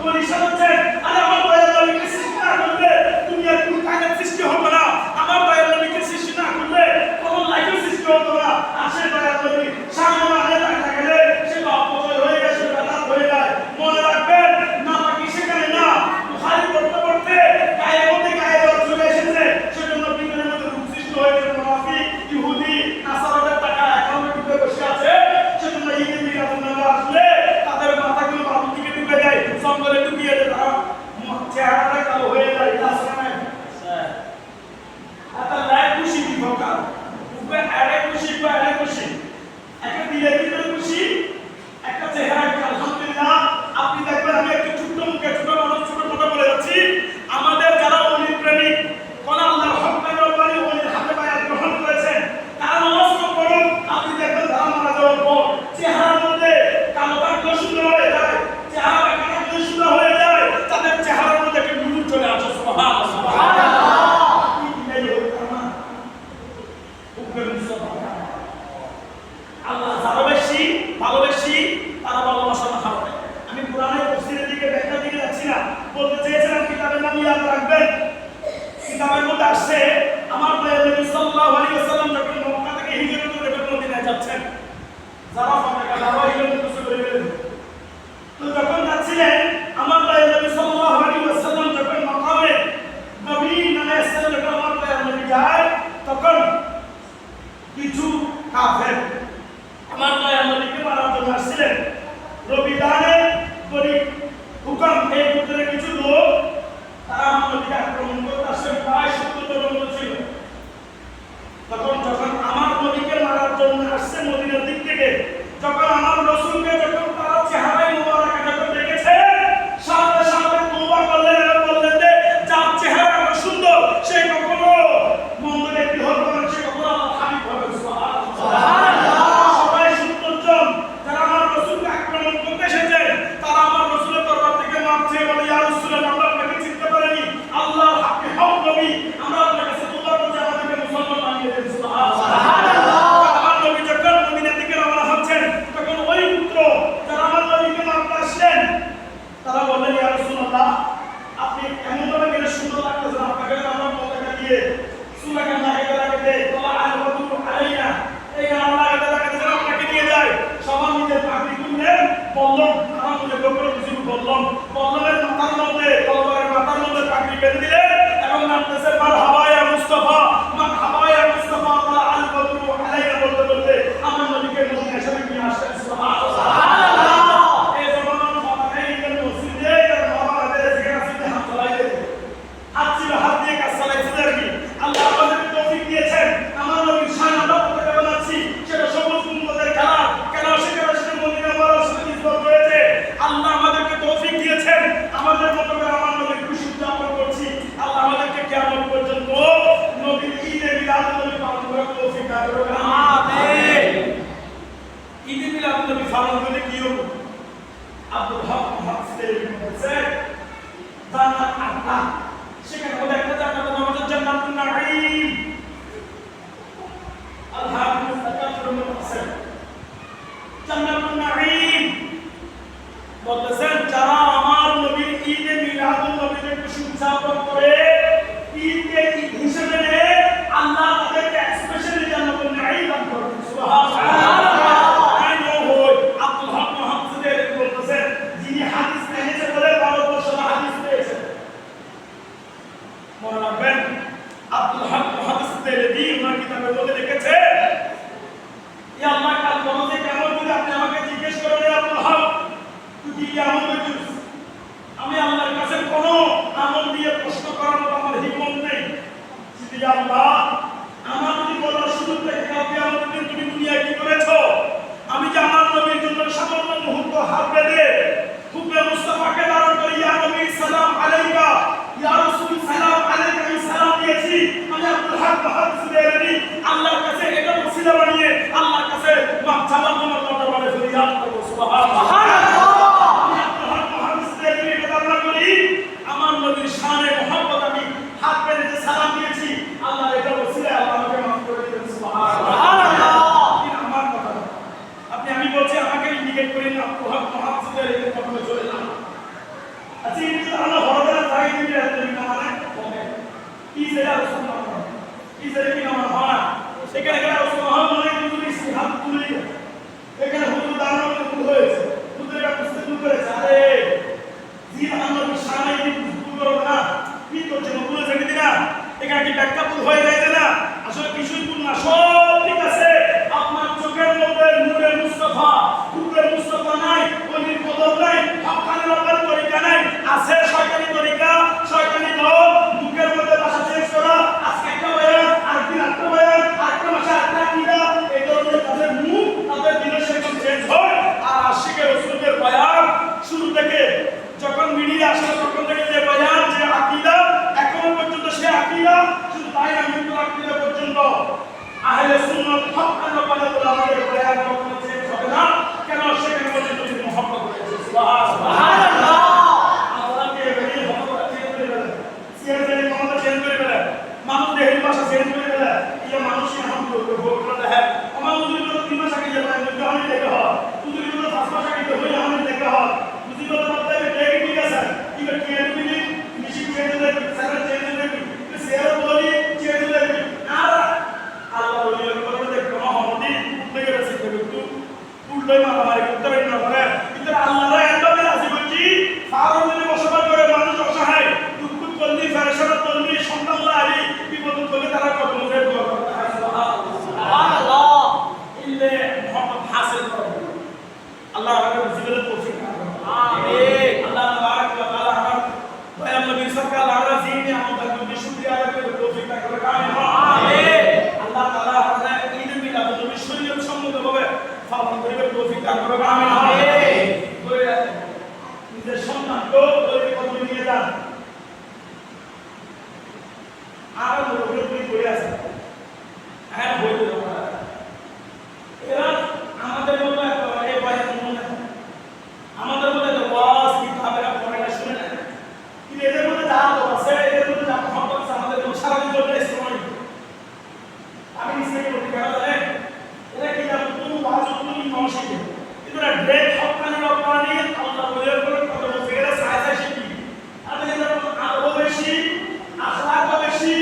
Speaker 1: বলি সাজাচ্ছেন। আরে আমার দয়াল নবীকে সৃষ্টি না করলে দুনিয়ার কোন কাজের সৃষ্টি হতো না, আমার দয়াল নবীকে সৃষ্টি না করলে কোন লাইফের সৃষ্টি হতো না। আর সে দয়াল নবী সামনে আনে দেখা গেলে সেটা অপচয় হয়ে গেছে, সেটা লাভ হয়ে যায়। মনে রাখবেন না বাকি সেখানে না বুখারী পড়তে পড়তে গায়ের মধ্যে গায়ে জ্বর চলে এসেছে, সেজন্য ভিতরের মধ্যে রূপ সৃষ্টি হয়েছে। মুনাফিক ইহুদি নাসারাদের টাকা অ্যাকাউন্টে ঢুকে বসে আছে, সেজন্য ঈদে মিলাদুন নবী আসলে তাদের মাথাগুলো বাবুর দিকে ঢুকে যায়, জঙ্গলে ঢুকিয়ে দেয়, তারা চেহারাটা কালো হয়ে যায়। এটা আসলে না এটা লাই খুশি বিভকার উপরে আরে খুশি বা আরে খুশি একটা দিলে ভিতরে খুশি একটা চেহারা একটা আলহামদুলিল্লাহ। আপনি দেখবেন আমি একটু ছোট মুখে ছোট মানুষ ছোট কথা বলে যাচ্ছি, আমাদের যারা অলি প্রেমিক কোন আল্লাহর হকদার রব্বানি ওলির হাতে বায়াত গ্রহণ করেছেন তারা নামাজ পড়ুন, আপনি দেখবেন তারা মারা যাওয়ার পর চেহারার মধ্যে কালো দাগ সুন্দর হয়ে যায়, চেহারা কালো সুন্দর হয়ে যায়, তাদের চেহারার মধ্যে একটা নূর চলে আসে। সুবহানাল্লাহ সুবহানাল্লাহ। আল্লাহ যারা বেশি ভালোবেসি তারা ভালোবাসার কারণে আমি কোরআনের তাফসীরের দিকে ব্যাখ্যার দিকে যাচ্ছি না, বলতে চেয়েছিলাম কিতাবের নাম ইয়াদ রাখবেন। কিতাবের মধ্যে আসছে আমার দয়াল নবী সাল্লাল্লাহু আলাইহি ওয়াসাল্লাম যখন মক্কা থেকে হিজরত করে মদিনায় যাচ্ছেন, যারা ফাঁকা যারা হিজরত করে গেলেন, তো যখন যাচ্ছিলেন আমার দয়াল নবী সাল্লাল্লাহু আলাইহি ওয়াসাল্লাম যখন মাকামে নবী নামে যখন আমার দয়াল নবী যায়, তখন কিছু কাফের আমার দয়াল নবীকে মারার জন্য আসছিলেন। রবিদানে গরিব হুকাম এই ভিতরে কিছু লোক তারা আমার নবীকে আক্রমণ করতে আসছেন, প্রায় 70 জন লোক ছিল। তখন যখন আমার নবীকে মারার জন্য আসছে মদিনার দিক থেকে, যখন আমার রাসূলকে যখন তারা চেহারায় মুবারক যখন দেখেছে, সাথে সাথে তওবা করলেন আর বললেন যে যার চেহারা সুন্দর সে কখনো মন্দ ব্যক্তি হবে না, সে কখনো আল্লাহর হাবিব হবে। সুবহানাল্লাহ। সবাই 70 জন যারা আমার রাসূলকে আক্রমণ করতে এসেছেন তারা আমার রাসূলের দরবার থেকে মাপ চেয়ে বলে ইয়া রাসূলুল্লাহ আমরা আপনাকে চিনতে পারিনি, আল্লাহর হাবিব নবী দিয়ে সুলাকে লাগাতে তোলা আল বদরু আলাইনা এই গান লাগাতে যেন আপনাকে নিয়ে যায় সবার নিজের পাগড়ি খুললেন বললাম আমার মধ্যে গোপন কিছু বললাম বললামের মাথার মধ্যে তলোয়ারের মাথার মধ্যে পাগড়ি বেঁধে দিলেন এবং নামতেছে মারহাবা ইয়া মুস্তাফা মারহাবা ইয়া মুস্তাফা তোলা আল বদরু আলাইনা বলতে বলতে আমার নবীকে মদিনা শরীফ নিয়ে আসলেন সুবহানাল্লাহ এই জমানার মাথায় এই মসজিদে আর মামাদের যেখানে সিধে হাত চালাইতে হাত ছিল হাত দিয়ে কাজ চালাইছে আর কি আল্লাহ আমাদেরকে তৌফিক দিয়েছেন আমার নবীর শান আমরা পতাকা বানাচ্ছি সেটা সবুজ উম্মতের কালার কেন সেখানে সেটা মদিনা ওয়ালার সাথে নিসবত রয়েছে আল্লাহ আমাদেরকে তৌফিক দিয়েছেন আমাদের মতো করে আমার নবীর খুশি উদযাপন করছি আল্লাহ আমাদেরকে কিয়ামত পর্যন্ত নবীর ঈদে মিলাদুন নবী পালন করার তৌফিক দান করুন আমিন ঈদে মিলাদুন নবী পালন করলে কি হবে আব্দুল হক মুহাদ্দিস বলেছে জান্নাত আল্লাহ সেখানে বলে একটা জান্নাতের নাম হচ্ছে জান্নাতুন নাঈম আল-হাফিজ তাকাতুর মুহসিন জান্নাতুন নাঈম বলতেছেন যারা আমার নবীর ঈদে মিলাদুন নবীকে খুশি উদযাপন করে ঈদকে ঈদ হিসেবে নেয় আল্লাহ তাদেরকে স্পেশালি জান্নাতুন নাঈম দান করবেন সুবহানাল্লাহ আব্দুল হক মুহাদ্দিস বলতেছেন যিনি হাদিস এনেছে বলে ভারতবর্ষে হাদিস পেয়েছেন মনে রাখবেন আব্দুল হক মুহাদ্দিস তেলবি ওনার কিতাবের মধ্যে লিখেছে ইয়া আল্লাহ কাল বলতে কেমন যদি আপনি আমাকে জিজ্ঞেস করেন আব্দুল হক তুই কি আমল করেছিস আমি আল্লাহর কাছে কোনো আমল দিয়ে প্রশ্ন করার মতো আমার হিম্মত নেই যদি আল্লাহ আমার যদি বলার সুযোগ থাকে কালকে আমাদের দিন তুমি দুনিয়ায় কি করেছো আমি যে আমার নবীর জন্য সামান্য মুহূর্ত হাত বেঁধে হুকমে মুস্তাফাকে ধারণ করে ইয়া নবী সালাম আলাইকা ইয়া রাসূল সালাম আলাইকা আমি সালাম দিয়েছি আমি আব্দুল হক মুহাদ্দিস দেলবি আল্লাহর কাছে এটা ওসিলা বানিয়ে আল্লাহর কাছে মাফ চাওয়ার জন্য দরবারে ফরিয়াদ করব সুবহানাল্লাহ আমি আব্দুল হক মুহাদ্দিস দেলবি এটা ধারণা করি আমার নবীর শানে মুহাব্বত আমি হাত বেঁধে সালাম দিয়েছি আল্লাহ এটা ওসিলা আল্লাহ আমাকে মাফ করে দিবেন সুবহানাল্লাহ আমার কথা আপনি আমি বলছি আমাকে ইন্ডিকেট করেন আব্দুল হক মুহাদ্দিস দেলবি কথা চলে না আচ্ছা এই যে আল্লাহ হরদার তাই দিবে আপনি না মানে কি সেটা রাসূলুল্লাহ কি সেটা কি নাম হয় এখানে এখানে রাসূলুল্লাহ মানে হুজুর ইসহাব তুলে এখানে হুজুর দাঁড়ানো ভুল হয়েছে হুজুর এটা বুঝতে ভুল করেছে আরে জি আমার শানে কি ভুল করব না কি করছে ভুল হয়েছে কি না এখানে কি ব্যাখ্যা ভুল হয়ে যায় না আসলে কিছুই ভুল না সব ঠিক আছে আপনার চোখের মধ্যে নূরে মুস্তাফা নূরে মুস্তাফা নাই ওলির কদর নাই হকানি রব্বানি তরিকা নাই আছে শয়তানি তরিকা শয়তানি দল মুখের মধ্যে ভাষা চেঞ্জ করা আজকে একটা বয়ান আরেকদিন একটা বয়ান আরেকটা ভাষা আরেকটা কিনা এই ধরনের তাদের মুখ তাদের দিনের সেরকম চেঞ্জ হয় আর আশিকের রাসূলের বয়ান শুরু থেকে যখন মিডিয়া আসলে তখন থেকে যে বয়ান যে আকীদা এখনো পর্যন্ত সে আকীদা শুধু তাই না মৃত্যু আকীদা পর্যন্ত আহলে সুন্নাত হক রব্বানি আমাদের বয়ান কখনো চেঞ্জ হবে না কেন সেখানে মধ্যে যদি মুহাব্বত রয়েছে সুবহানাল্লাহ আল্লাহকে বেরিয়ে মুহাব্বত চেঞ্জ করে দেন সিয়ারের মধ্যে চেঞ্জ করে দেন মানুষ দেহের ভাষা চেঞ্জ করে দেন এই মানুষই হাম করবে বলতে হ্যাঁ আমার উজুর তো 3 মাস আগে যাবে আমি আমি দেখে হয় উজুর তো 5 মাস আগে হই আমি দেখে হয় উজুর তো বলতে হবে ঠিক আছে কি কি তুমি মিশি চেঞ্জ করে সারা চেঞ্জ করে সিয়ার বলি চেঞ্জ করে আর আল্লাহ ওলির কথা দেখো মহম্মদি দেখে আছে একটু উল্টোই মারামারি করতে পারেন না করে কিন্তু আল্লাহর একদমই রাজি করছি ফারুনে বসবাস করে মানুষ অসহায় দুঃখ করলি ফেরেশতা করলি সন্তান লারি বিপদ করলে তারা কত মুখে দোয়া করতে হয় সুবহানাল্লাহ ইল্লে মুহাম্মদ হাসিল করবে আল্লাহ আমাদের জীবনে তৌফিক দান করুন আমিন আল্লাহ তাবারক ওয়া তাআলা আমার দয়াল নবী সাল্লাল্লাহু আলাইহি জিনে আমাদের জন্য শুকরিয়া আদায় করে তৌফিক দান করুন আমিন আল্লাহ তাআলা আমাদের ঈদ মিলাদুন নবী শরীয়ত সম্মতভাবে পালন করিবার তৌফিক দান করুন আমিন করে নিজের সন্তানকে ওই কদমে নিয়ে যান আর লোকের তুই করে আছে হ্যাঁ বলতে দেবো এরা আমাদের মতো এই বয়ান মনে না আমাদের মধ্যে তো ওয়াজ কিতাবের পড়াটা শুনে না কিন্তু এদের মধ্যে যা আছে এদের মধ্যে যা মহব্বত আছে আমাদের সারা দিন চলে সময় আমি নিশ্চয়ই বলতে পারবো এরা কি জানো তুমি ওয়াজ তুমি নশিকে কিন্তু না ব্রেক হকানি রব্বানি আল্লাহ বলে করে কত বছর সাইজ শিখি আর এদের আরো বেশি আখলাক বেশি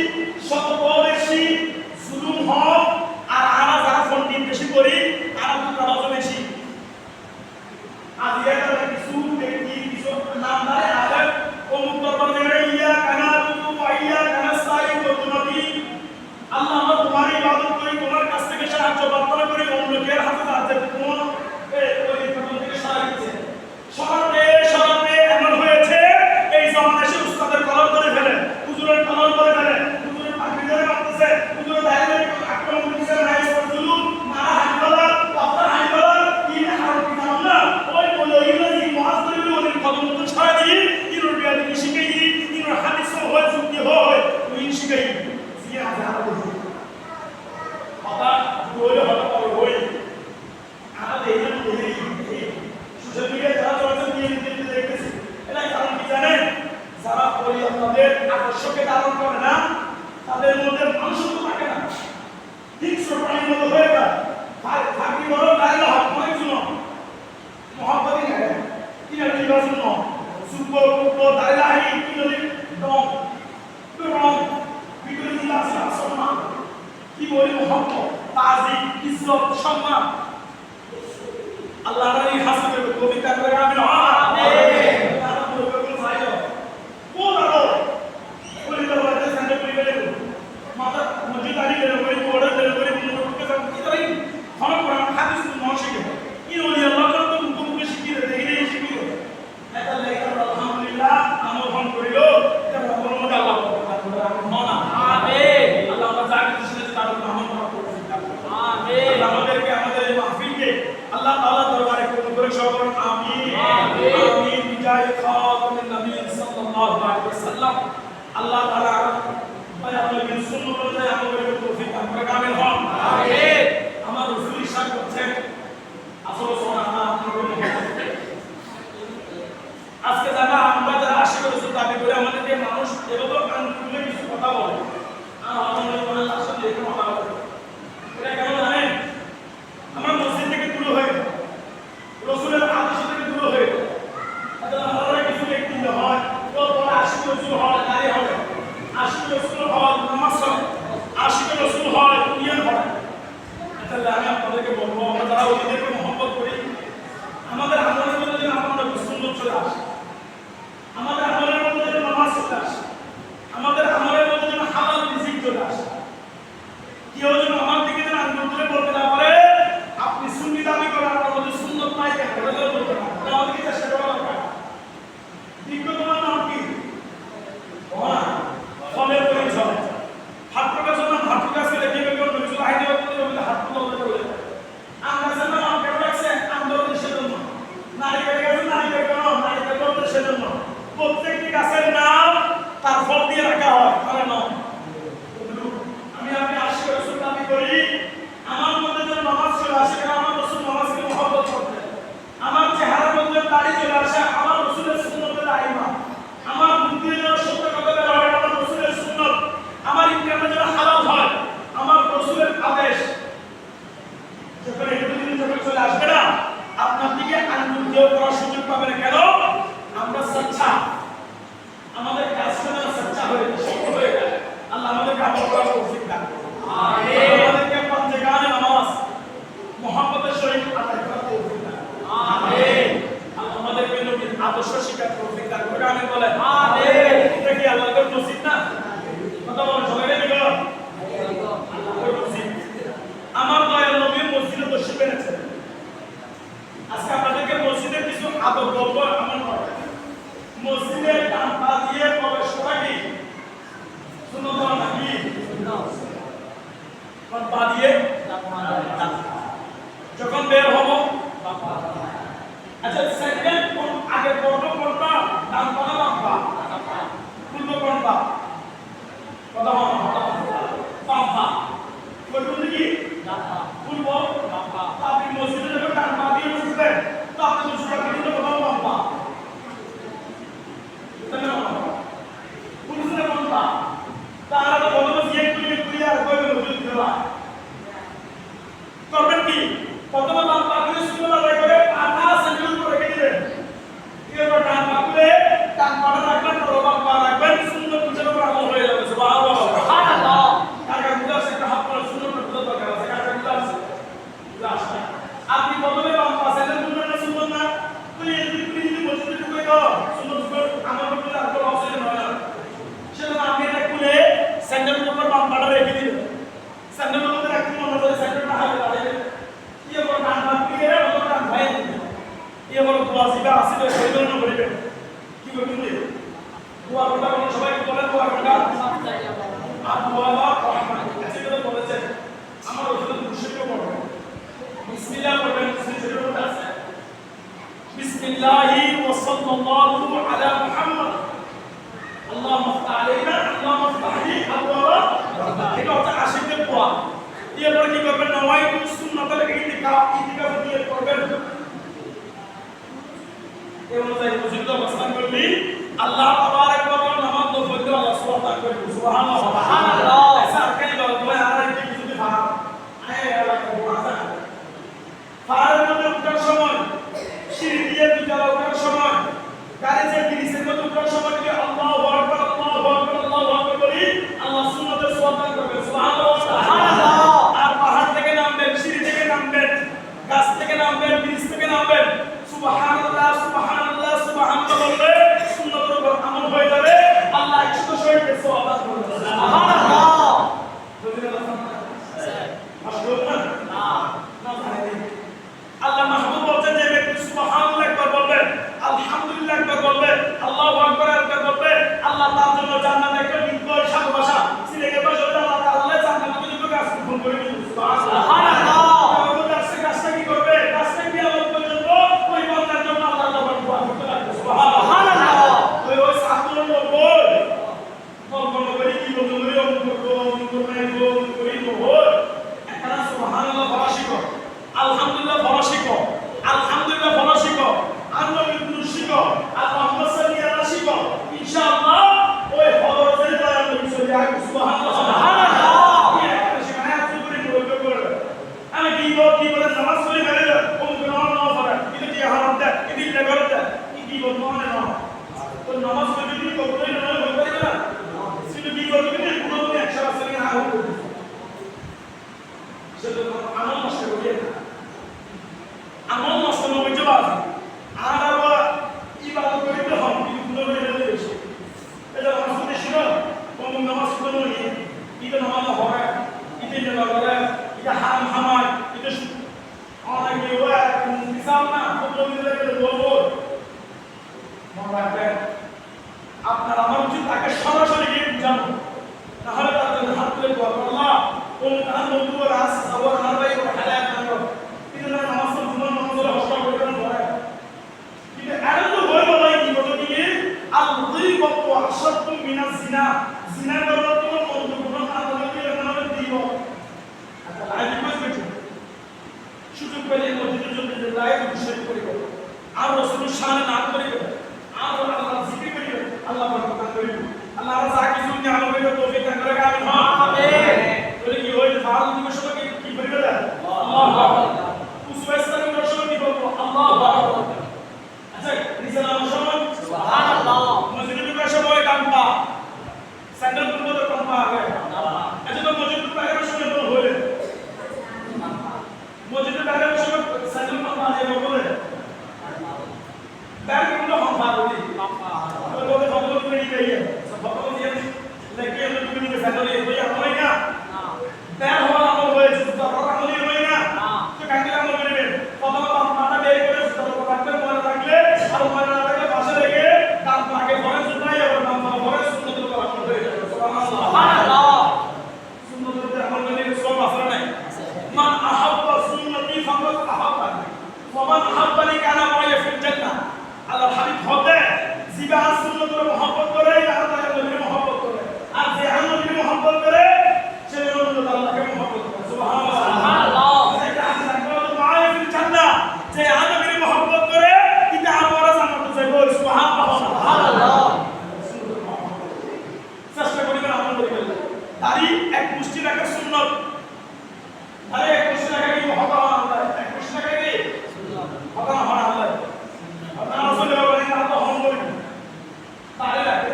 Speaker 1: সাহায্য প্রার্থনা করি অন্যকে হাতে হাতে কোন ওই প্রথম থেকে সরাইছে সরাতে এমন হয়েছে এই জমানা এসে উস্তাদের কলম ধরে ফেলে হুজুরের কলম ধরে ফেলে হুজুরের পাখি ধরে মারতেছে হুজুরের দাঁড়িয়ে আক্রমণ করতেছে নাই জুলুম মারা হাইবলা বাবা হাইবলা কি হারাম কি জানো না ওই বলে ইংরেজি মাস ধরে ওই কলম তো ছড়া দিয়ে ইউরোপিয়ান শিখাই ইউরো হাদিস হয় যুক্তি হয় তুই শিখাই জিয়া হাজার বাবা ওই হলো ওই আমাদের এই সোশ্যাল মিডিয়া যারা চলছে নিয়ে দেখতেছি এটা কারণ কি জানেন যারা ওই আপনাদের আদর্শকে ধারণ করে না তাদের মধ্যে মানুষত্ব থাকে না ঠিক প্রাণীর মতো হয়ে যায় ফাঁকি বড় গায়ে অনেক শুনো মহাপতি নেয় কি না কি বাসন ন সুপ কুপ দাইলাহি কি যদি দম রং বিক্রি দিলা সম্মান কি বলি মহব্বত তাজিম ইজ্জত সম্মান আল্লাহ তাআলা এই হাসিবের কবিতা করে আমিন আমিন তারা বলবে ভাইও বলো বলি তো বলতে সাথে বলি বলে মাতা মসজিদ আলী করে বলি বড় করে বলি মুখে সব কি তাই ফলো করা হাদিস ন শিখে কি বলি আল্লাহ তো মুখে শিখিয়ে দেয় এই শিখিয়ে এটা লেখা আলহামদুলিল্লাহ আমল ফোন করিলো এটা বড় মত আল্লাহ মনা আমিন আল্লাহ আমরা জানি যে তার আমল করা আমিন আমাদেরকে আমাদের এই মাহফিলকে আল্লাহ তাআলা দরবারে কবুল করে সবাই আমিন আমিন আমিন বিজয় খাতামুন নবী সাল্লাল্লাহু আলাইহি ওয়াসাল্লাম আল্লাহ তাআলা আমাদের সুন্নাত অনুযায়ী আমাদের তৌফিক দান করে আমিন হন আমিন আমার রাসূল ইরশাদ করছেন আসলে সোনা আজকে যারা আমরা যারা আশীর্বাদ রাসূল দাবি করে আমাদেরকে মানুষ এভাবে কান খুলে কিছু কথা বলে আর আমাদের মনে আসলে এরকম কথা বলে এটা কেন জানেন আমরা মসজিদ থেকে দূর হয়ে রাসূলের আদর্শ থেকে দূর হয়ে এটা আমরা কিছু একটু হয় তো বড় আশিক রাসূল হয় দাঁড়িয়ে হবে আশিক রাসূল হয় নামাজ হয় আশিক রাসূল হয় ইয়ান হয় এটা আমি আপনাদেরকে বলবো আমরা যারা ওদেরকে মহব্বত করি আমাদের আমলের মধ্যে যেন আমাদের সুন্নাত চলে আসে আমাদের আমলের মধ্যে যেন নামাজ চলে আসে আমাদের আমলের মধ্যে যেন হালাল রিজিক চলে আসে কেউ যেন আমার দিকে যেন আঙ্গুল তুলে বলতে না পারে আপনি সুন্নি দাবি করেন আপনার মধ্যে সুন্নত নাই কেন এটা বলতে না এটা আমাদেরকে চেষ্টা করা দরকার দীর্ঘ তোমার নাম কি ফলের পরিচয় হাত প্রকাশ না হাত প্রকাশ করে দেখবে কোন কিছু আইনে বলতে হাত প্রকাশ করে আমরা জানা নাম কেন রাখছে আন্দোলন সেজন্য নারীদের কাছে নারীদের কেন নারীদের বলতে সেজন্য প্রত্যেকটি গাছের নাম তার ফল দিয়ে রাখা হয় কারণ আমি আপনি আশীর্বাদ রাসূল দাবি করি আমার মধ্যে যেন নামাজ চলে আসে কারণ আমার রাসূল নামাজকে মহব্বত করতেন আমার চেহারার মধ্যে দাড়ি চলে আসে আমার রাসূলের সুন্নতে দাঁড়িমা আমার বুদ্ধি যেন সত্য কথা বের হয় আমার রাসূলের সুন্নত আমার ইনকাম যেন হালাল হয় আমার রাসূলের আদেশ যখন এগুলো দিন যখন চলে আসবে না আপনার দিকে আঙ্গুল দিয়ে করার সুযোগ পাবে না কেন আমরা সচ্চা আমাদের কাজটা যেন সচ্চা হয়ে সত্য হয়ে যায় আল্লাহ আমাদেরকে আমল করার তৌফিক দান করুন আমিন আমাদেরকে পাঁচগানে নামাজ মুহাম্মদের শরীফ আদায় করার তৌফিক দান আমিন আল্লাহ আমাদেরকে নবীর আদর্শ শিক্ষার তৌফিক দান করুন আমিন বলেন আমিন এটা কি আল্লাহর নসিব না কথা বলেন সবাই রেডি করো আল্লাহর নসিব আমার দয়াল নবী মসজিদে তশরিফ এনেছেন আজকে আপনাদেরকে মসজিদের কিছু আদব বলবো আমার কথা মসজিদের ডান পা দিয়ে প্রবেশ করা কি সুন্নাত নাকি ডান পা দিয়ে যখন বের হবো আচ্ছা সেকেন্ড কোন আগে পড়বো কোনটা ডান পা না বাম পা পূর্ব কোন পা সাল্লাল্লাহু আলা মুহাম্মদ আল্লাহুম্মা ইফতাহ আলাইনা আল্লাহুম্মা ইফতাহ লি আবওয়াব এটা হচ্ছে আশিকের দোয়া। এরপরে কি করবেন? নওয়াইতু সুন্নাতুল ইতিকাফ দিয়ে করবেন। এই অনুযায়ী পর্যন্ত অবস্থান করলি আল্লাহ তাবারক ওয়া তাআলা নামাজ তো পড়তে আল্লাহ সুবহানাহু ওয়া তাআলা সুবহানাল্লাহ সুবহানাল্লাহ ऐसा कई बार तो यार ये কিছু দিন আয় আল্লাহ সুবহানাহু ফারের মধ্যে উঠার সময় সিঁড়ি দিয়ে দুইটা ওঠার সময় গাড়ি যে ব্রিজের মধ্যে উঠার সময় কি আল্লাহু আকবার আল্লাহু আকবার আল্লাহু আকবার বলি আল্লাহ সুন্নাতের সুবহান করবে সুবহানাল্লাহ সুবহানাল্লাহ। আর পাহাড় থেকে নামবেন, সিঁড়ি থেকে নামবেন, গাছ থেকে নামবেন, ব্রিজ থেকে নামবেন, সুবহানাল্লাহ সুবহানাল্লাহ সুবহানাল্লাহ বললে সুন্নাতের উপর আমল হয়ে যাবে। আল্লাহ 100 শহীদকে সওয়াব দান করবে সুবহানাল্লাহ। যদি না মাশরুফ না আল্লাহ মাহবুব বলছেন যে ব্যক্তি সুবহানাল্লাহ একবার বলবে, আলহামদুলিল্লাহ একবার বলবে, আল্লাহু আকবার একবার বলবে, আল্লাহ তার জন্য জান্নাতে একটা বিন্দুর সাতবাসা সিলেকে বসে আল্লাহ তাআলা জান্নাতে কিছু গাছ রোপণ করে দিবেন সুবহানাল্লাহ। গাছটা কি করবে? গাছটা কি আমল পর্যন্ত ওই বান্দার জন্য আল্লাহ দরবারে দোয়া করতে লাগবে সুবহানাল্লাহ। ওই সাতজন লোক বল করে কি বলতো ওই একটা সুবহানাল্লাহ বলা শিখো, আলহামদুলিল্লাহ বলা শিখো, আলহামদুলিল্লাহ বলা শিখো, আল্লাহর গুণ শিখো, আল্লাহুম্মা সাল্লি আলা শিখো, ইনশাআল্লাহ ওই হযরতের দয়া নবী চলে আসবে সুবহানাল্লাহ সুবহানাল্লাহ। কি একটা সেখানে এত করে বলতে করবে আমি কি বলে নামাজ পড়ি গেলে ও নামাজ না পড়া এটা কি হারাম দেয় এটা করে দেয় কি বলবো মানে না তো নামাজ পড়ি কি করবে না বলতে না সেটা কি করবে না কোনো কোনো একশো বছর না হবে সেটা আমল নষ্ট করে আমল নষ্ট হবে যে বাদ আর আবার ইবাদত করতে হবে কিন্তু গুলো হয়ে যাবে বেশি এটা নামাজ পড়তে ছিল কোন নামাজ পড়লো নি এটা নামাজ হবে এটা না করে এটা হারাম হামাই এটা অনেক ইয়া মিসাল না বলতে গেলে বলবো মনে রাখবেন আপনার আমার উচিত তাকে সরাসরি গিয়ে জানো তাহলে তাদের হাত তুলে দোয়া করো আল্লাহ কোন কান বন্ধু রাস আবার হারাই ও হালাত করো কিন্তু না নামাজ পড়ুন নামাজ হস্ত করবেন ধরে কিন্তু আনন্দ হয়ে বলাই কি বলো কি আল গীবাতু আশাদ্দু মিনাজ জিনা জিনা করার তো মন্দ কোন আলাদা কি নামে দিব আচ্ছা লাইভ করবে সুযোগ পেলে মসজিদের জন্য লাইভ বিষয় করে আর রাসূলের শানে নাম করিবে আর আল্লাহ জিকির করিবে আল্লাহ বরকত করিবে আল্লাহ যা কিছু নিয়ামত করিবে তৌফিক দান করে আমিন আমিন। বলে কি হয় ফাল দিবস কি করিবে আল্লাহু আকবার উসওয়াইস্তান দর্শন কি বলবো আল্লাহু আকবার। আচ্ছা নিচে নাম সময় সুবহানাল্লাহ মসজিদের পাশে বয় কাম্পা স্যান্ডেল পরবো কাম্পা আগে আচ্ছা তো মসজিদের বাইরে সময় তো হলে মসজিদের বাইরে সময় স্যান্ডেল কাম্পা আগে বলে बैग में हम फाड़ोगे तो लोग फॉलो नहीं करिए सब फॉलो दिए लेकिन हम लोग नहीं फॉलो नहीं कोई हमारे ना बैग हो हम लोग है जो तो हम नहीं होए ना तो कहीं हम लोग नहीं फॉलो हम माना बैग করে তো বাচ্চা মনে রাখলে আর মনে না রাখলে পাশে রেখে কাম আগে পরে শুনাই আর নাম পরে সুন্নতের উপর আমল হয়ে যাবে সুবহানাল্লাহ। সুন্নতের উপর আমল করলে সব আসর নাই মান আহাব্বা সুন্নতি ফাকাদ আহাব্বানি ওয়া মান আহাব্বানি কানা মায়া ফিল জান্নাহ আল্লাহর হাবিব হবে জিবা সুন্নতের মহব্বত করে আর তার নবীর মহব্বত করে আর যে নবীর মহব্বত করে সে আল্লাহকে মহব্বত করে সুবহানাল্লাহ সুবহানাল্লাহ। এটা আল্লাহ মায়া ফিল জান্নাহ যে নবীর মহব্বত করে এটা আমরা জান্নাতে যাইব সুবহানাল্লাহ সুবহানাল্লাহ। চেষ্টা করিবেন আমল করিবেন দাড়ি এক মুষ্টি রাখা সুন্নাত আরে এক মুষ্টি রাখা কি মহব্বত আল্লাহ এক মুষ্টি রাখা কি সুন্নাত কথা হয় আল্লাহ আপনারা আসলে বলেন আল্লাহ হন বলেন তারে রাখে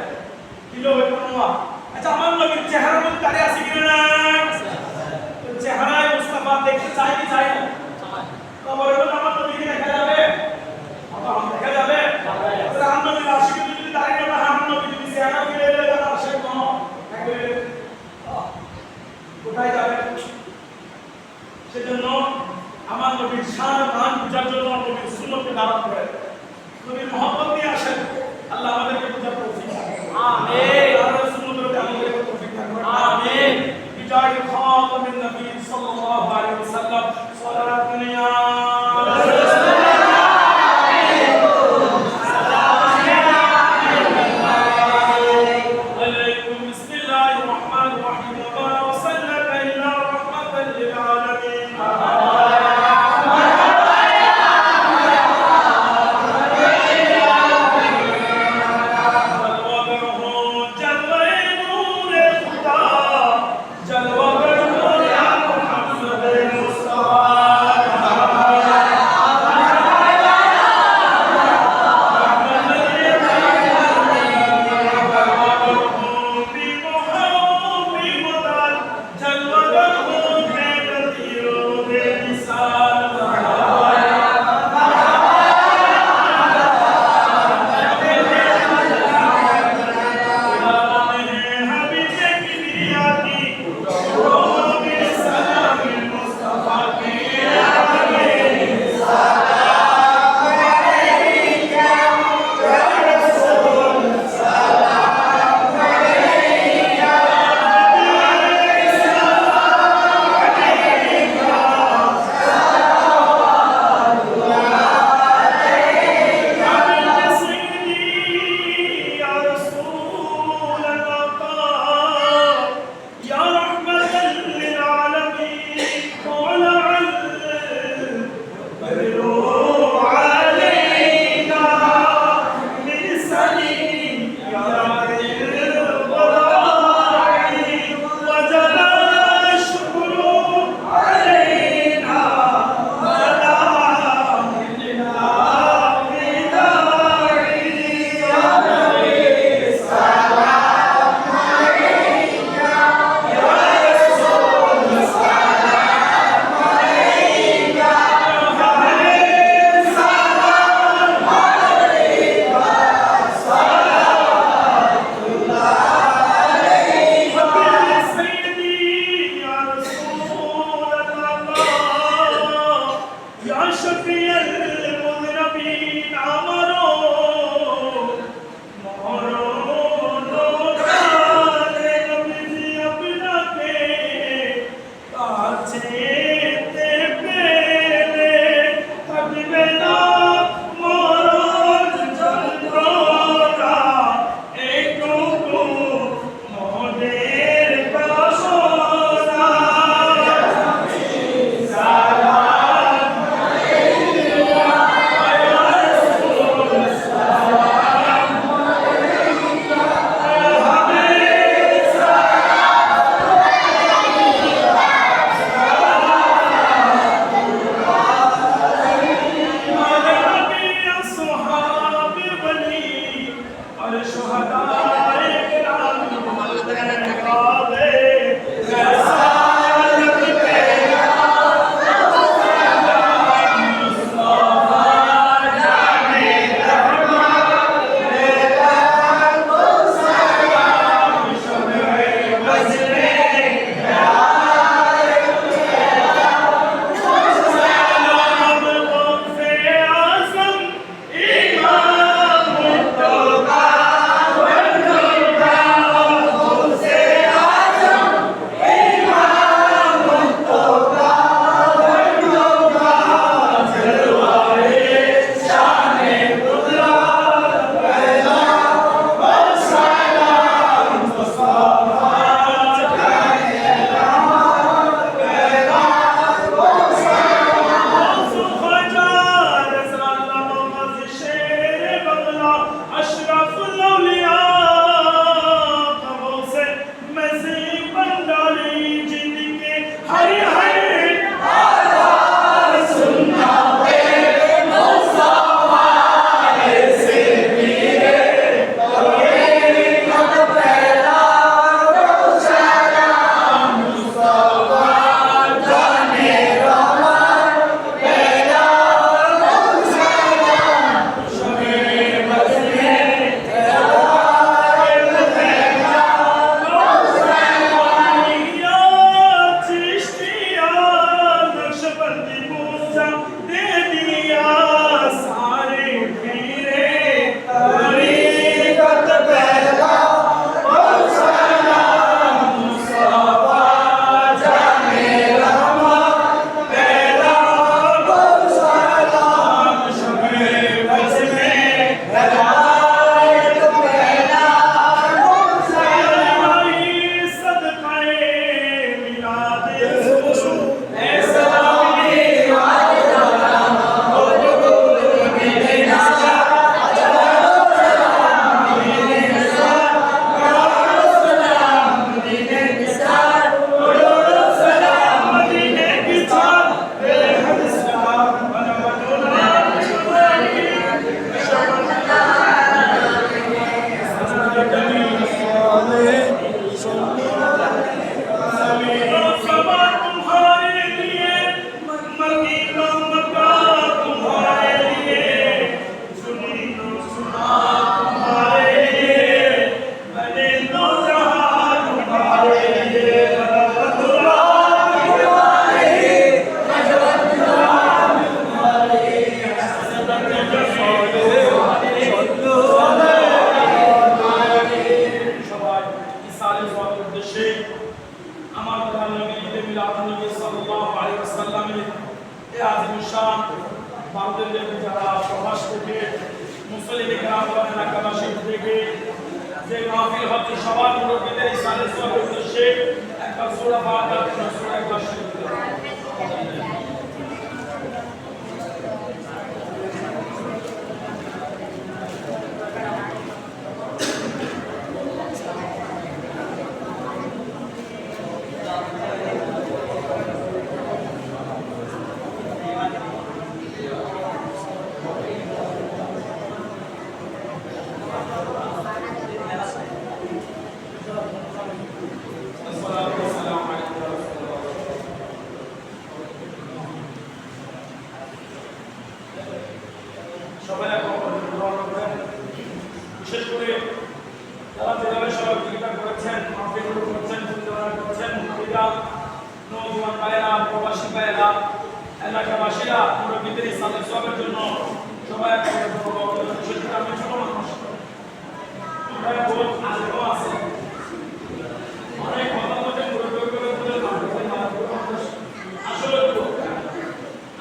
Speaker 1: কিলো হই কোনবা আচ্ছা আমার নবীর চেহারার মধ্যে দাড়ি আছে কি না তো চেহারায় মুস্তাফা দেখতে চাই কি চাই না তো বলেন আমার নবীকে দেখা যাবে আল্লাহ দেখা যাবে তাহলে আমার নবীর আশিক যদি দাড়ি না আমার নবী যদি চেহারা ফিরে এলে তার আশিক কোন থাকবে কোথায় যাবে সেজন্য আমার নবীর শান মান বুঝার জন্য নবীর সুন্নতকে ধারণ করে নবীর মহব্বত নিয়ে আসেন আল্লাহ আমাদেরকে বুঝার তৌফিক দান করুন আমিন। আর সুন্নতের আমাদেরকে তৌফিক দান করুন আমিন। বিজয় খাতামিন নবী সাল্লাল্লাহু আলাইহি ওয়াসাল্লাম সালাতুন ইয়া নবী ঈদ মিলাদুন নবী সাল্লাল্লাহু আলাইহি ওয়াসাল্লামের এই আযীম শান ভারতের যারা প্রবাস থেকে মুসলিম کرام এলাকাবাসী থেকে যে মাহফিল হচ্ছে সবার মুরব্বিদের ইসালে সওয়াবের উদ্দেশ্যে একটা সূরা ফাতিহা সূরা ইখলাস বিশেষ করে যারা যেভাবে সহযোগিতা করেছেন মাহফিল করেছেন পরিচালনা করেছেন মুরব্বিরা নওজোয়ান ভাইয়েরা প্রবাসী ভাইয়েরা এলাকাবাসীরা মুরব্বিদের ইসলামের সওয়াবের জন্য সবাই বিশেষ করে আমি ছোট মানুষ প্রায় বহুত আগ্রহ আছে অনেক কথা বলতে আসলে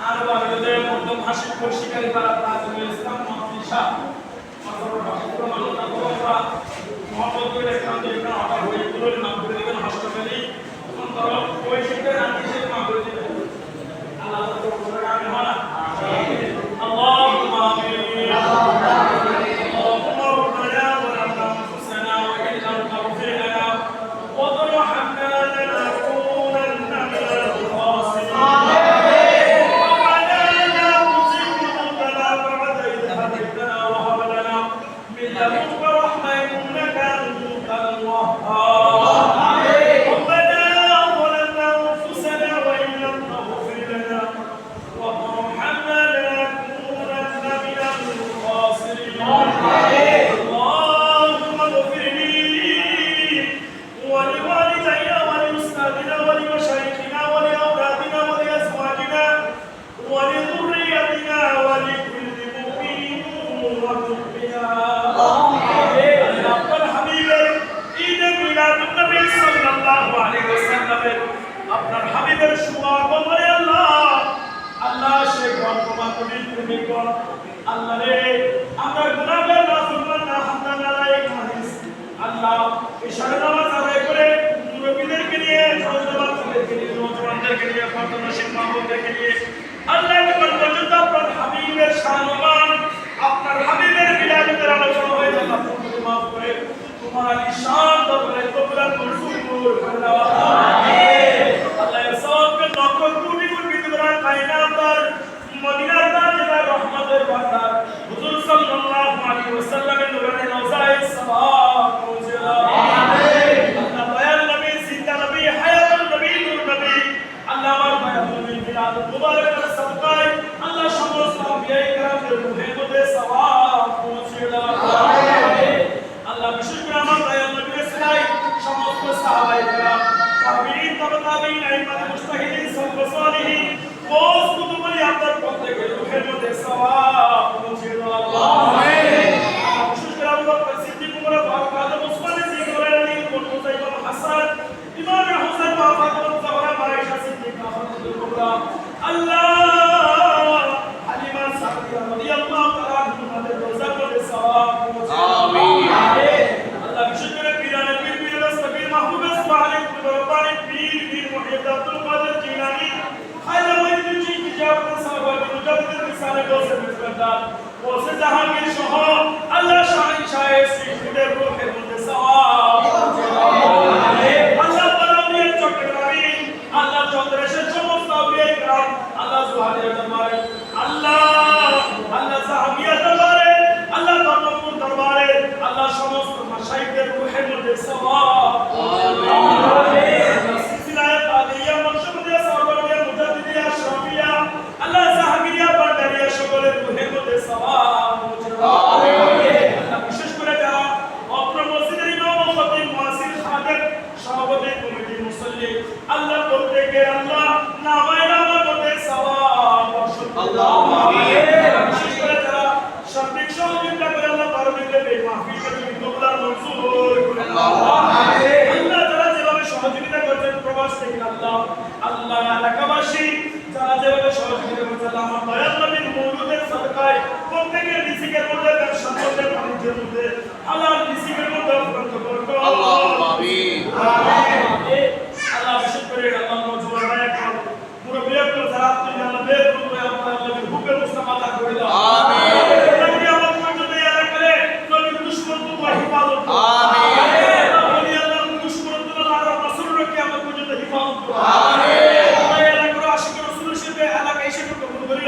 Speaker 1: আর বাংলাদেশের মধ্যম হাসি শিকারী পাড়া তাজুল ইসলাম মহাফিজ শাহ মোহাম্মদ করে একরাম দেখেন হঠাৎ হয়ে গুলোর নাম করে দিবেন হাসপাতালে তখন তারা ওই শিক্ষার নাম দিয়ে নাম করে দিবেন আল্লাহ তো করে আমি হনা আল্লাহুম্মা আমিন আল্লাহুম্মা রব্বানা ওয়ালানা আনফুসানা ওয়া ইন লাম তাগফির লানা ওয়া tarhamna lanakunanna minal khasirin আপনার হাবিবের সুআগমন করে আল্লাহ সেই গণপ্রমাণ পবিত্র আল্লাহ রে আমরা গুনাহগার নাফরমান না হামদা নালায়েক মানিস আল্লাহ ইশারা নামাজ আদায় করে মুরব্বিদেরকে নিয়ে নওজওয়ানদেরকে নিয়ে নওজওয়ানদেরকে নিয়ে ফরদনশীল মাহবুবদেরকে নিয়ে আল্লাহ কেবল পর্যন্ত আপনার হাবিবের শানমান আপনার হাবিবের বিলাদতের আলোচনা হয়ে যাবে আপনি মাফ করে তোমার ঈশান দরবারে কবুল মঞ্জুর আল্লাহ আমিন আল্লাহ এর সওয়াবকে নকল কোটি কোটি বিদরান কায়নাতের মদিনার তাজদার রহমতের ভান্ডার হুজুর সাল্লাল্লাহু আলাইহি ওয়াসাল্লামের নূরানি রওজায়ে সাওয়াব পৌঁছে দাও আমিন আল্লাহ দয়াল নবী জিন্দা নবী হায়াতুন নবী নূর নবী আল্লাহ আমার দয়াল নবী মিলাদুল মুবারকের সাদকায় আল্লাহ সমস্ত আম্বিয়ায়ে কেরামের রূহের মধ্যে সাওয়াব পৌঁছে দাও আমিন আল্লাহ বিশেষ করে আমার দয়াল নবীর সিলাই সমস্ত সাহাবায়ে কেরাম তাবিঈন তাবিঈন আইম্মাতুল মুজতাহিদিন সালিহিন ওস কুতুবুল আপনার প্রত্যেকের রূহের মধ্যে সওয়াব পৌঁছে দাও আমিন আল্লাহ বিশেষ করে আবু বকর সিদ্দিক ওমর ফারুক আজম ওসমান সিদ্দিক আলী মুর্তজা ইমাম হাসান ইমাম হোসেন ওয়া ফাতিমা জাহরা আয়েশা সিদ্দিকা ফাতিমাতুল কুবরা আল্লাহ হালিমা সাদিয়া রাদিয়াল্লাহু তাআলা আনহাদের রওজার মধ্যে সওয়াব পৌঁছে দাও আমিন আল্লাহ বিশেষ করে পীরানে পীর রাসূল মাহবুব সুবহানাহু ওয়া তাআলা পীর মুহিদ আব্দুল কাদের জিলানী খায়লা ওয়াইদুল জিন জাবর সাহাবা মুজাদ্দিদ রিসালে গোসে মিসকাত ওসে জাহাঙ্গীর সহ আল্লাহ শাহিন শাহের সিদ্দিকের রূহের মধ্যে সওয়াব পৌঁছে দাও আমিন আল্লাহ তাআলা চট্টগ্রামী আল্লাহ চন্দ্রেশের সমস্ত আউলিয়া کرام আল্লাহ সুবহানের দরবারে আল্লাহ জাহাঙ্গীর দরবারে আল্লাহ ধর্মপুর দরবারে আল্লাহ সমস্ত মাশায়েখদের রূহের মধ্যে সওয়াব আমিন সিলসিলায়ে কাদিয়া মনসুবিয়া সাহাবায়ে মুজাদ্দিদিয়া শাফিয়া আল্লাহ জাহাঙ্গীরিয়া বান্দারিয়া সকলের রূহের মধ্যে সওয়াব পৌঁছে দাও আমিন আল্লাহ বিশেষ করে যারা অত্র মসজিদের ইমাম ও খতিব মুয়াসসির খাদেম সভাপতি কমিটি মুসল্লি আল্লাহ প্রত্যেকের আল্লাহ নামায়ে নামার মধ্যে সওয়াব আল্লাহ আমিন বিশেষ করে যারা সার্বিক সহযোগিতা করে আল্লাহ পারমিতে এই মাহফিলকে তুমি কবুল মঞ্জুর করে আল্লাহ আমিন আল্লাহ যারা যেভাবে সহযোগিতা করছেন প্রবাস থেকে আল্লাহ আল্লাহ এলাকাবাসী যারা যেভাবে সহযোগিতা করছে আল্লাহ আমার দয়াল নবীর মওলুদের সাদকায় প্রত্যেকের রিজিকের মধ্যে ব্যবসার মধ্যে বাণিজ্যের মধ্যে হালাল রিজিকের মধ্যে অফুরন্ত করো আল্লাহুম্মা আমিন আমিন আল্লাহ বিশেষ করে আল্লাহ নওজোয়ান ভাইয়াকে মুরব্বি আপনারা যারা আপনি আল্লাহ বের করে আল্লাহ নবীর হুকুমে মুস্তাফা দান করে দাও আমিন নবী আমার পর্যন্ত ইয়ারা করে নবীর দুশমন তো হিফাজত আমিন নবী আল্লাহর দুশমন তো আল্লাহর রাসূলের কি আমার পর্যন্ত হিফাজত করো আমিন ইয়ারা করে আশিক রাসূলের সাথে এলাকায় এসে কবুল করি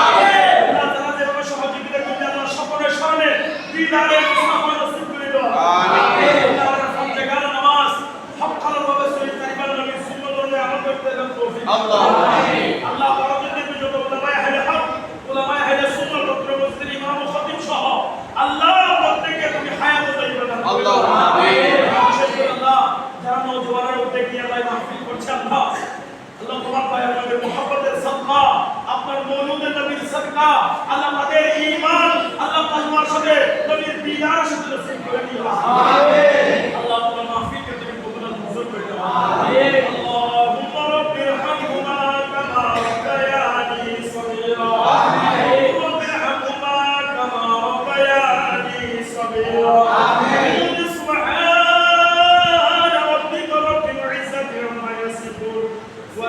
Speaker 1: আমিন আল্লাহ তাআলা যেভাবে সহযোগিতা করতে আল্লাহ সকলের সামনে দিদারে মুস্তাফা নসিব করে দাও আমিন আল্লাহর ফরজ নামাজ হক ভাবে সহিহ তারিকার নবীর সুন্নাত অনুযায়ী আমল করতে দাও তৌফিক আল্লাহ আমিন আল্লাহ বরকত দিবে যত উলামায়ে আহলে হক উলামায়ে আহলে সুন্নাত ডক্টর মুফতি ইমাম ও খতিব সহ আল্লাহ প্রত্যেককে তুমি হায়াত তাইয়্যিবা দান করো আল্লাহ আমিন আল্লাহ যারা নওজওয়ানের উদ্যোগে আল্লাহ মাহফিল করছে আল্লাহ আল্লাহ তোমার দয়া নবীর মুহাব্বতের সাদকা আপনার মওলুদের নবীর সাদকা আল্লাহ তাদের ঈমান আল্লাহ তাআলার সাথে নবীর দিদারের সাথে নসিব করে দিও আমিন আল্লাহ তোমার মাহফিলকে তুমি কবুল মঞ্জুর করে দাও আমিন আল্লাহুম্মা রাব্বিরহামহুমা কামা রাব্বায়ানি সগীরা আমিন রাব্বিরহামহুমা কামা রাব্বায়ানি সগীরা আমিন সুবহান রাব্বিকা রাব্বিল ইজ্জাতি আম্মা ইয়াসিফুন ওয়া